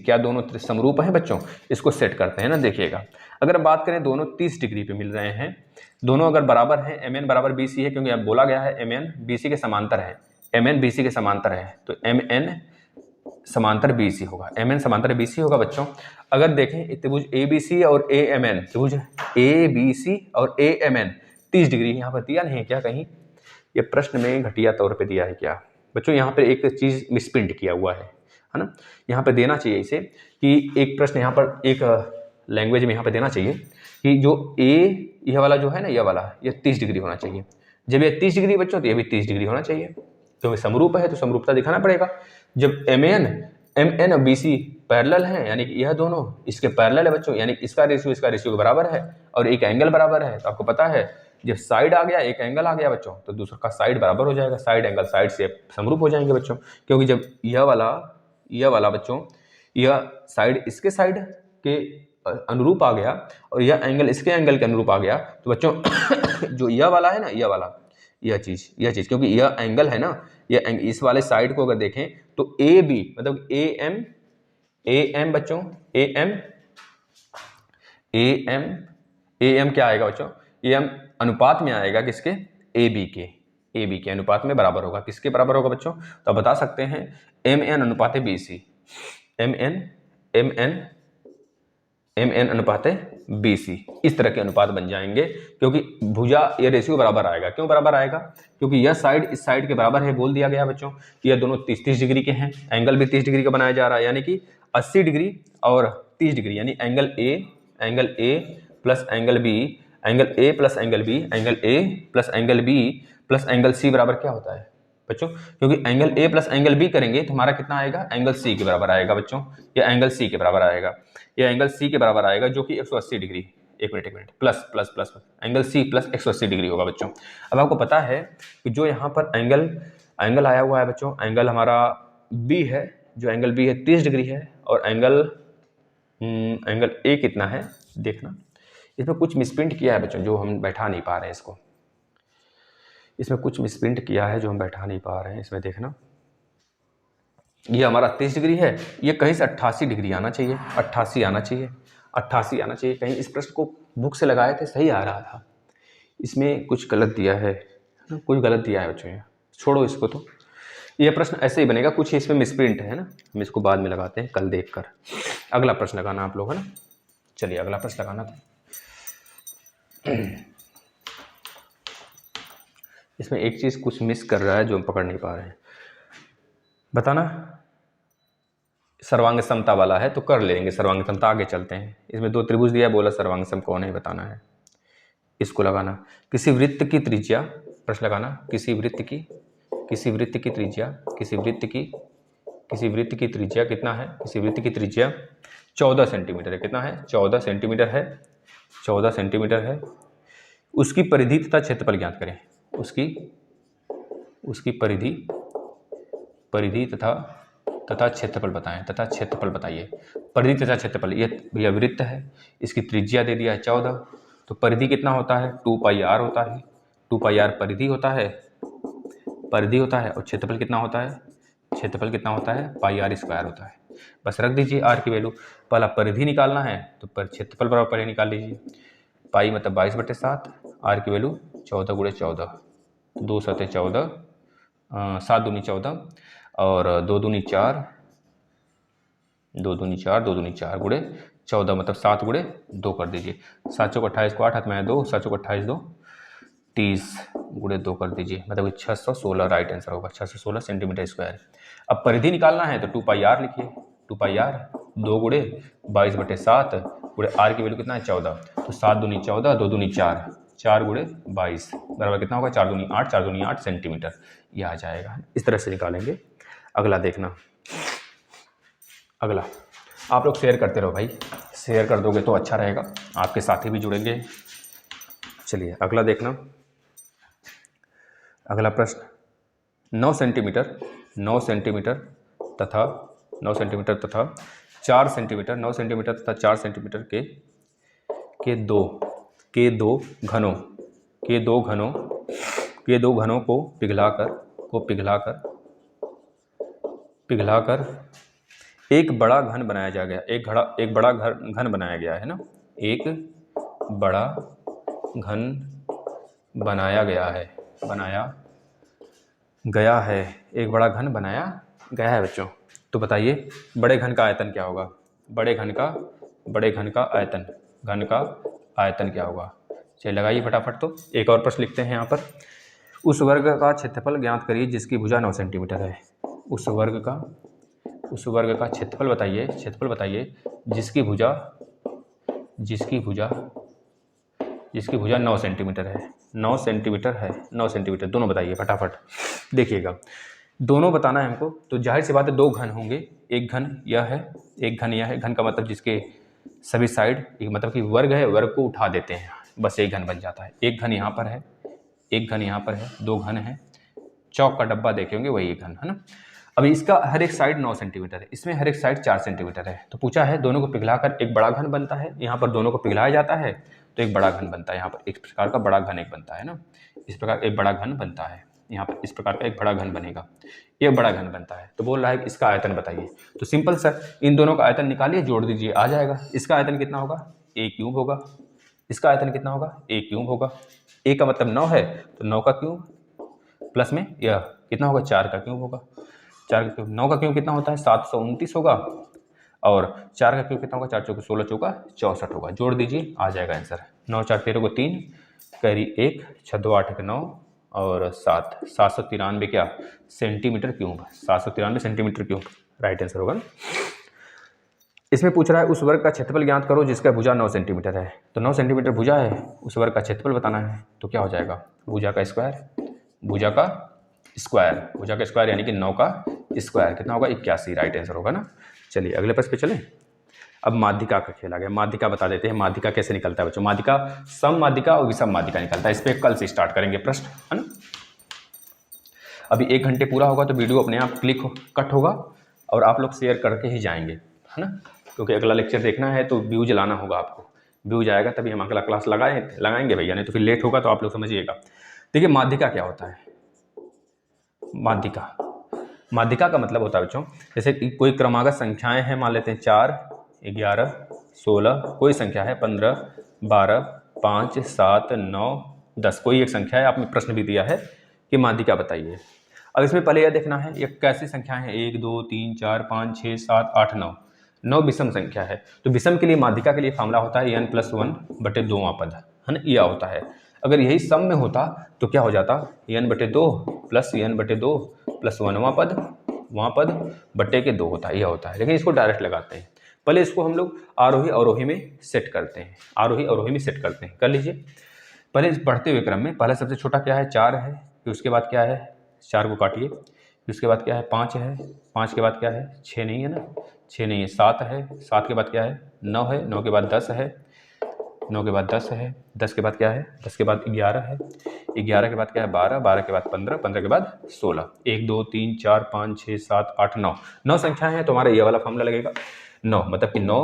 [SPEAKER 1] क्या दोनों समरूप हैं बच्चों? इसको सेट करते हैं ना, देखिएगा। अगर बात करें दोनों 30 डिग्री पे मिल रहे हैं, दोनों अगर बराबर हैं, MN बराबर BC है, क्योंकि अब बोला गया है MN BC के समांतर है, MN BC के समांतर है, तो MN समांतर BC होगा, MN समांतर BC होगा बच्चों। अगर देखें त्रिभुज ABC और AMN, त्रिभुज ABC और AMN 30 डिग्री यहाँ पर दिया नहीं है क्या कहीं? ये प्रश्न में घटिया तौर पे दिया है क्या बच्चों? यहाँ पे एक चीज मिसप्रिंट किया हुआ है ना, यहाँ पे देना चाहिए इसे कि एक प्रश्न यहाँ पर एक लैंग्वेज में यहाँ पे देना चाहिए कि जो यह वाला जो है ना, यह 30 डिग्री होना चाहिए। जब ये 30 डिग्री बच्चों, तो ये भी 30 डिग्री होना चाहिए, क्योंकि समरूप है तो समरूपता दिखाना पड़ेगा। जब MN और BC पैरेलल है, यानी कि यह दोनों इसके पैरेलल है बच्चों, यानी इसका रेशियो के बराबर है और एक एंगल बराबर है, तो आपको पता है जब साइड आ गया, एक एंगल आ गया बच्चों, तो दूसरा का साइड बराबर हो जाएगा, साइड एंगल साइड से समरूप हो जाएंगे बच्चों। क्योंकि जब यह वाला बच्चों, यह साइड इसके साइड के अनुरूप आ गया और यह एंगल इसके एंगल के अनुरूप आ गया, तो बच्चों जो यह वाला है ना, यह चीज क्योंकि यह एंगल है ना, यह इस वाले साइड को अगर देखें तो AB मतलब AM बच्चों, AM क्या आएगा बच्चों? AM अनुपात में आएगा किसके? AB के अनुपात में बराबर होगा। किसके बराबर होगा बच्चों? तो आप बता सकते हैं MN अनुपात BC, MN अनुपात BC, इस तरह के अनुपात बन जाएंगे, क्योंकि भुजा ये रेशियो बराबर आएगा। क्यों बराबर आएगा? क्योंकि यह साइड इस साइड के बराबर है, बोल दिया गया बच्चों। यह दोनों 30 डिग्री के हैं, एंगल भी 30 डिग्री का बनाया जा रहा है, यानी कि 80 डिग्री और 30 डिग्री, यानी angle A plus angle B, angle A plus angle B, angle A plus angle B plus angle C बराबर क्या होता है बच्चों? क्योंकि angle A plus angle B करेंगे तो हमारा कितना आएगा? एंगल C के बराबर आएगा बच्चों। यह एंगल C के बराबर आएगा, यह एंगल C के बराबर आएगा, जो कि 180 डिग्री, एक minute plus angle C plus 180 degree होगा बच्चों। अब आपको पता है कि जो यहाँ पर एंगल आया हुआ है बच्चों, एंगल हमारा B है, जो एंगल B है 30 डिग्री है, और एंगल A कितना है देखना। इसमें कुछ मिसप्रिंट किया है बच्चों, जो हम बैठा नहीं पा रहे हैं इसको, इसमें कुछ मिसप्रिंट किया है जो हम बैठा नहीं पा रहे हैं। इसमें देखना, ये हमारा 30 डिग्री है, ये कहीं से 88 डिग्री आना चाहिए, 88 आना चाहिए कहीं। इस प्रश्न को बुक से लगाए थे, सही आ रहा था, इसमें कुछ गलत दिया है बच्चों। ये छोड़ो इसको, तो ये प्रश्न ऐसे ही बनेगा, कुछ इसमें मिसप्रिंट है ना, हम इसको बाद में लगाते हैं, कल देखकर। अगला प्रश्न लगाना आप लोग, है ना। चलिए अगला प्रश्न लगाना था। इसमें एक चीज़ कुछ मिस कर रहा है जो हम पकड़ नहीं पा रहे हैं, बताना। सर्वांग समता वाला है तो कर लेंगे सर्वांग समता, आगे चलते हैं। इसमें दो त्रिभुज दिया, बोला सर्वांग सम कौन है बताना है, इसको लगाना। किसी वृत्त की त्रिज्या, प्रश्न लगाना, किसी वृत्त की त्रिज्या, किसी वृत्त की त्रिज्या कितना है, किसी वृत्त की त्रिज्या 14 सेंटीमीटर है। कितना है? 14 सेंटीमीटर है, 14 सेंटीमीटर है। उसकी परिधि तथा क्षेत्रफल ज्ञात करें। उसकी परिधि तथा क्षेत्रफल बताएं, तथा क्षेत्रफल बताइए। परिधि तथा क्षेत्रफल, ये भैया वृत्त है, इसकी त्रिज्या दे दिया है 14, तो परिधि कितना होता है? 2 पाई आर होता है। 2 पाई आर परिधि होता है, और क्षेत्रफल कितना होता है? क्षेत्रफल कितना होता है? पाई आर स्क्वायर होता है। बस रख दीजिए आर की वैल्यू। पहला परिधि निकालना है तो पर क्षेत्रफल बराबर पहले निकाल लीजिए। पाई मतलब 22/7, आर की वैल्यू 14 गुणे 14, 2 सते 14, 7 दूनी 14 और 2 दूनी 4, 2 दूनी 4 गुणे 14 मतलब 7 गुणे 2 कर दीजिए। 7 चौक 28 को 8 हाथ में 2, 7 चौक 28 2 30 गुणे 2 कर दीजिए, मतलब 616 राइट आंसर होगा, 616 सेंटीमीटर स्क्वायर। अब परिधि निकालना है तो 2 पाई आर लिखिए। 2 पाई आर 2 गुणे 22/7 गुणे आर की वैल्यू कितना है? 14, तो 7 दूनी 14, 2 दूनी 4, 4 गुणे 22 बराबर कितना होगा? 4 दूनी 8, 4 दूनी 8 सेंटीमीटर, ये आ जाएगा। इस तरह से निकालेंगे। अगला देखना, अगला आप लोग शेयर करते रहो भाई, शेयर कर दोगे तो अच्छा रहेगा, आपके साथी भी जुड़ेंगे। चलिए अगला देखना, अगला प्रश्न 9 सेंटीमीटर तथा 9 सेंटीमीटर तथा 4 सेंटीमीटर 9 सेंटीमीटर तथा 4 सेंटीमीटर के दो घनों को पिघलाकर एक बड़ा घन बनाया जा गया। एक बड़ा घन बनाया गया है ना, एक बड़ा घन बनाया गया है, एक बड़ा घन बनाया गया है बच्चों। तो बताइए बड़े घन का आयतन क्या होगा? बड़े घन का आयतन क्या होगा? चलिए लगाइए फटाफट। तो एक और प्रश्न लिखते हैं यहाँ पर। उस वर्ग का क्षेत्रफल ज्ञात करिए जिसकी भुजा 9 सेंटीमीटर है। उस वर्ग का क्षेत्रफल बताइए जिसकी भुजा 9 सेंटीमीटर है। 9 सेंटीमीटर दोनों बताइए फटाफट। देखिएगा दोनों बताना है हमको, तो जाहिर सी बात है दो घन होंगे, एक घन यह है, घन का मतलब जिसके सभी साइड, मतलब कि वर्ग है, वर्ग को उठा देते हैं, बस एक घन बन जाता है। एक घन यहाँ पर है, दो घन है, चौक का डब्बा देखे होंगे वही एक घन है ना। अभी इसका हर एक साइड 9 सेंटीमीटर है, इसमें हर एक साइड 4 सेंटीमीटर है। तो पूछा है दोनों को पिघलाकर एक बड़ा घन बनता है, यहाँ पर दोनों को पिघलाया जाता है तो एक बड़ा घन बनता है। यहाँ पर इस प्रकार का बड़ा घन एक बनता है ना, इस प्रकार एक बड़ा घन बनता है, यहाँ पर इस प्रकार का एक बड़ा घन बनेगा, ये बड़ा घन बनता है। तो बोल रहा है कि इसका आयतन बताइए। तो सिंपल सर, इन दोनों का आयतन निकालिए, जोड़ दीजिए, आ जाएगा। इसका आयतन कितना होगा? a क्यूब होगा। इसका आयतन कितना होगा? a क्यूब होगा। a का मतलब 9 है तो 9 का क्यूब प्लस में यह कितना होगा? 4 का क्यूब होगा। 4 का क्यूब, 9 का क्यूब कितना होता है? 729 होगा, और 4 का क्यूब कितना होगा? 4 चौके 16 चौका 64 होगा। जोड़ दीजिए, आ जाएगा आंसर। 9 4 13 को 3, कैरी 1, 6 2 8 9 और 7, 793 क्या? Centimetre cube, 793 centimetre cube right answer होगा। इसमें पूछ रहा है उस वर्ग का क्षेत्रफल ज्ञात करो जिसका भुजा 9 सेंटीमीटर है। तो 9 सेंटीमीटर भुजा है, उस वर्ग का क्षेत्रफल बताना है, तो क्या हो जाएगा? भुजा का स्क्वायर यानी कि 9 का स्क्वायर कितना होगा? 81 राइट आंसर होगा ना। चलिए अगले प्रश्न पे चलें। अब माध्यिका का खेल आ गया। माध्यिका बता देते हैं, माध्यिका कैसे निकलता है बच्चों। माध्यिका सम माध्यिका और विषम माध्यिका निकलता है। इस पर कल से स्टार्ट करेंगे प्रश्न, है ना। अभी 1 घंटे पूरा होगा तो वीडियो अपने आप कट होगा और आप लोग शेयर करके ही जाएंगे, है ना, क्योंकि अगला लेक्चर देखना है तो व्यूज लाना होगा आपको। व्यूज आएगा तभी हम अगला क्लास लगाएंगे भैया, नहीं तो फिर लेट होगा। तो आप लोग समझिएगा। देखिए माध्यिका क्या होता है। माध्यिका का मतलब होता है बच्चों, जैसे कि कोई क्रमागत संख्याएं हैं, मान लेते हैं 4 11 16, कोई संख्या है 15 12 5 7 9 10, कोई एक संख्या है। आपने प्रश्न भी दिया है कि माध्यिका बताइए। अब इसमें पहले यह देखना है ये कैसी संख्याएं हैं, 1 2 3 4 5 6 7 8 9, 9 विषम संख्या है। तो विषम के लिए माध्यिका के लिए फॉर्मूला होता है n + 1/2 पद, है ना, यह होता है। अगर यही सम में होता तो क्या हो जाता, n/2 प्लस n/2 प्लस 1 वहाँ पद बट्टे के 2 होता है, यह होता है। लेकिन इसको डायरेक्ट लगाते हैं। पहले इसको हम लोग आरोही अवरोही में सेट करते हैं, आरोही अवरोही में सेट करते हैं। कर लीजिए। पहले इस बढ़ते हुए क्रम में पहला सबसे छोटा क्या है, 4 है, फिर उसके बाद क्या है, 4 को काटिए, फिर उसके बाद क्या है, 5 है, 5 के बाद क्या है, 6 नहीं है ना, 6 नहीं है, 7 है, 7 के बाद क्या है, 9 है, 9 के बाद 10 है, 9 के बाद 10 है, 10 के बाद क्या है, 10 के बाद 11 है, 11 के बाद क्या है, 12, 12 के बाद 15, 15 के बाद 16, 1 2 3 4 5 6 7 8 9, 9 संख्या है तो हमारा ये वाला फॉर्मूला लगेगा 9, मतलब कि 9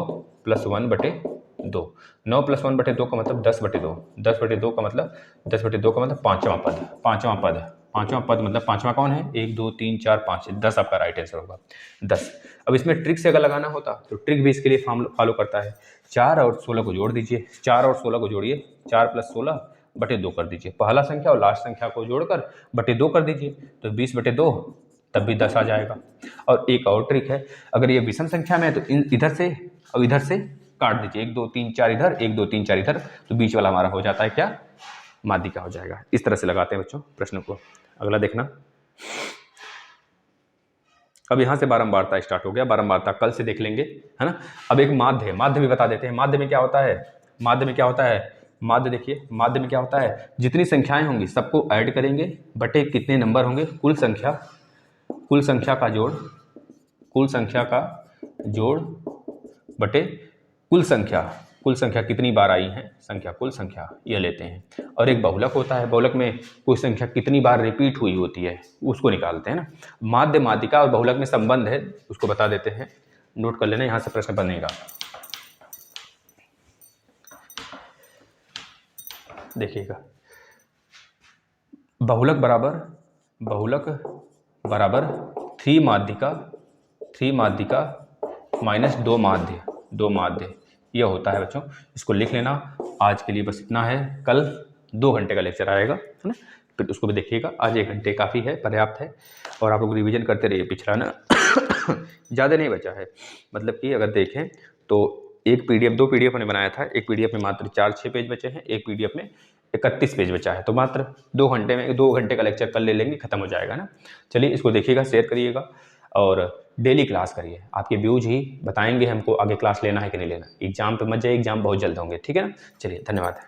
[SPEAKER 1] प्लस 1/2, 9 प्लस 1/2 का मतलब 10/2, 10/2 का मतलब 10/2 का मतलब पाँचवां पद, पाँचवां पद, पाँचवां पद मतलब पाँचवां कौन है, 1 2 3 4 5, 10 आपका राइट आंसर होगा, 10। अब इसमें ट्रिक से अगर लगाना होता तो ट्रिक भी इसके लिए फॉलो करता है। 4 और 16 को जोड़ दीजिए, 4 और 16 को जोड़िए, 4 प्लस 16/2 कर दीजिए, पहला संख्या और लास्ट संख्या को जोड़कर /2 कर दीजिए, तो 20/2 तब भी 10 आ जाएगा। और एक और ट्रिक है, अगर ये विषम संख्या में है तो इधर से और इधर से काट दीजिए, 1 2 3 4 इधर, 1 2 3 4 इधर, तो बीच वाला हमारा हो जाता है क्या, माध्यिका हो जाएगा। इस तरह से लगाते हैं बच्चों प्रश्न को। अगला देखना, अब यहाँ से बारंबारता स्टार्ट हो गया, बारंबारता कल से देख लेंगे, है ना। अब एक माध्य है, माध्य भी बता देते हैं। माध्य में क्या होता है, माध्य में क्या होता है, माध्य देखिए, माध्य में क्या होता है, जितनी संख्याएं होंगी सबको ऐड करेंगे बटे कितने नंबर होंगे, कुल संख्या का जोड़, कुल संख्या का जोड़ बटे कुल संख्या कितनी बार आई है, संख्या कुल संख्या, यह लेते हैं। और एक बहुलक होता है, बहुलक में कोई संख्या कितनी बार रिपीट हुई होती है उसको निकालते हैं ना। माध्य, माध्यिका और बहुलक में संबंध है, उसको बता देते हैं, नोट कर लेना, यहां से प्रश्न बनेगा। देखिएगा, बहुलक बराबर 3 माध्यिका माइनस 2 माध्य, यह होता है बच्चों। इसको लिख लेना। आज के लिए बस इतना है, कल 2 घंटे का लेक्चर आएगा, है ना, फिर उसको भी देखिएगा। आज 1 घंटे काफ़ी है, पर्याप्त है, और आप लोग रिवीजन करते रहिए, पिछला ना ज़्यादा नहीं बचा है। मतलब कि अगर देखें तो एक PDF, 2 PDF मैंने बनाया था, एक PDF में मात्र 4-6 पेज बचे हैं, एक PDF में 31 पेज बचा है, तो मात्र 2 घंटे में 2 घंटे का लेक्चर कल ले लेंगे, खत्म हो जाएगा ना। चलिए इसको देखिएगा, शेयर करिएगा और डेली क्लास करिए। आपके व्यूज ही बताएंगे हमको आगे क्लास लेना है कि नहीं लेना। एग्जाम पे मत जाइए, एग्जाम बहुत जल्द होंगे, ठीक है ना। चलिए, धन्यवाद।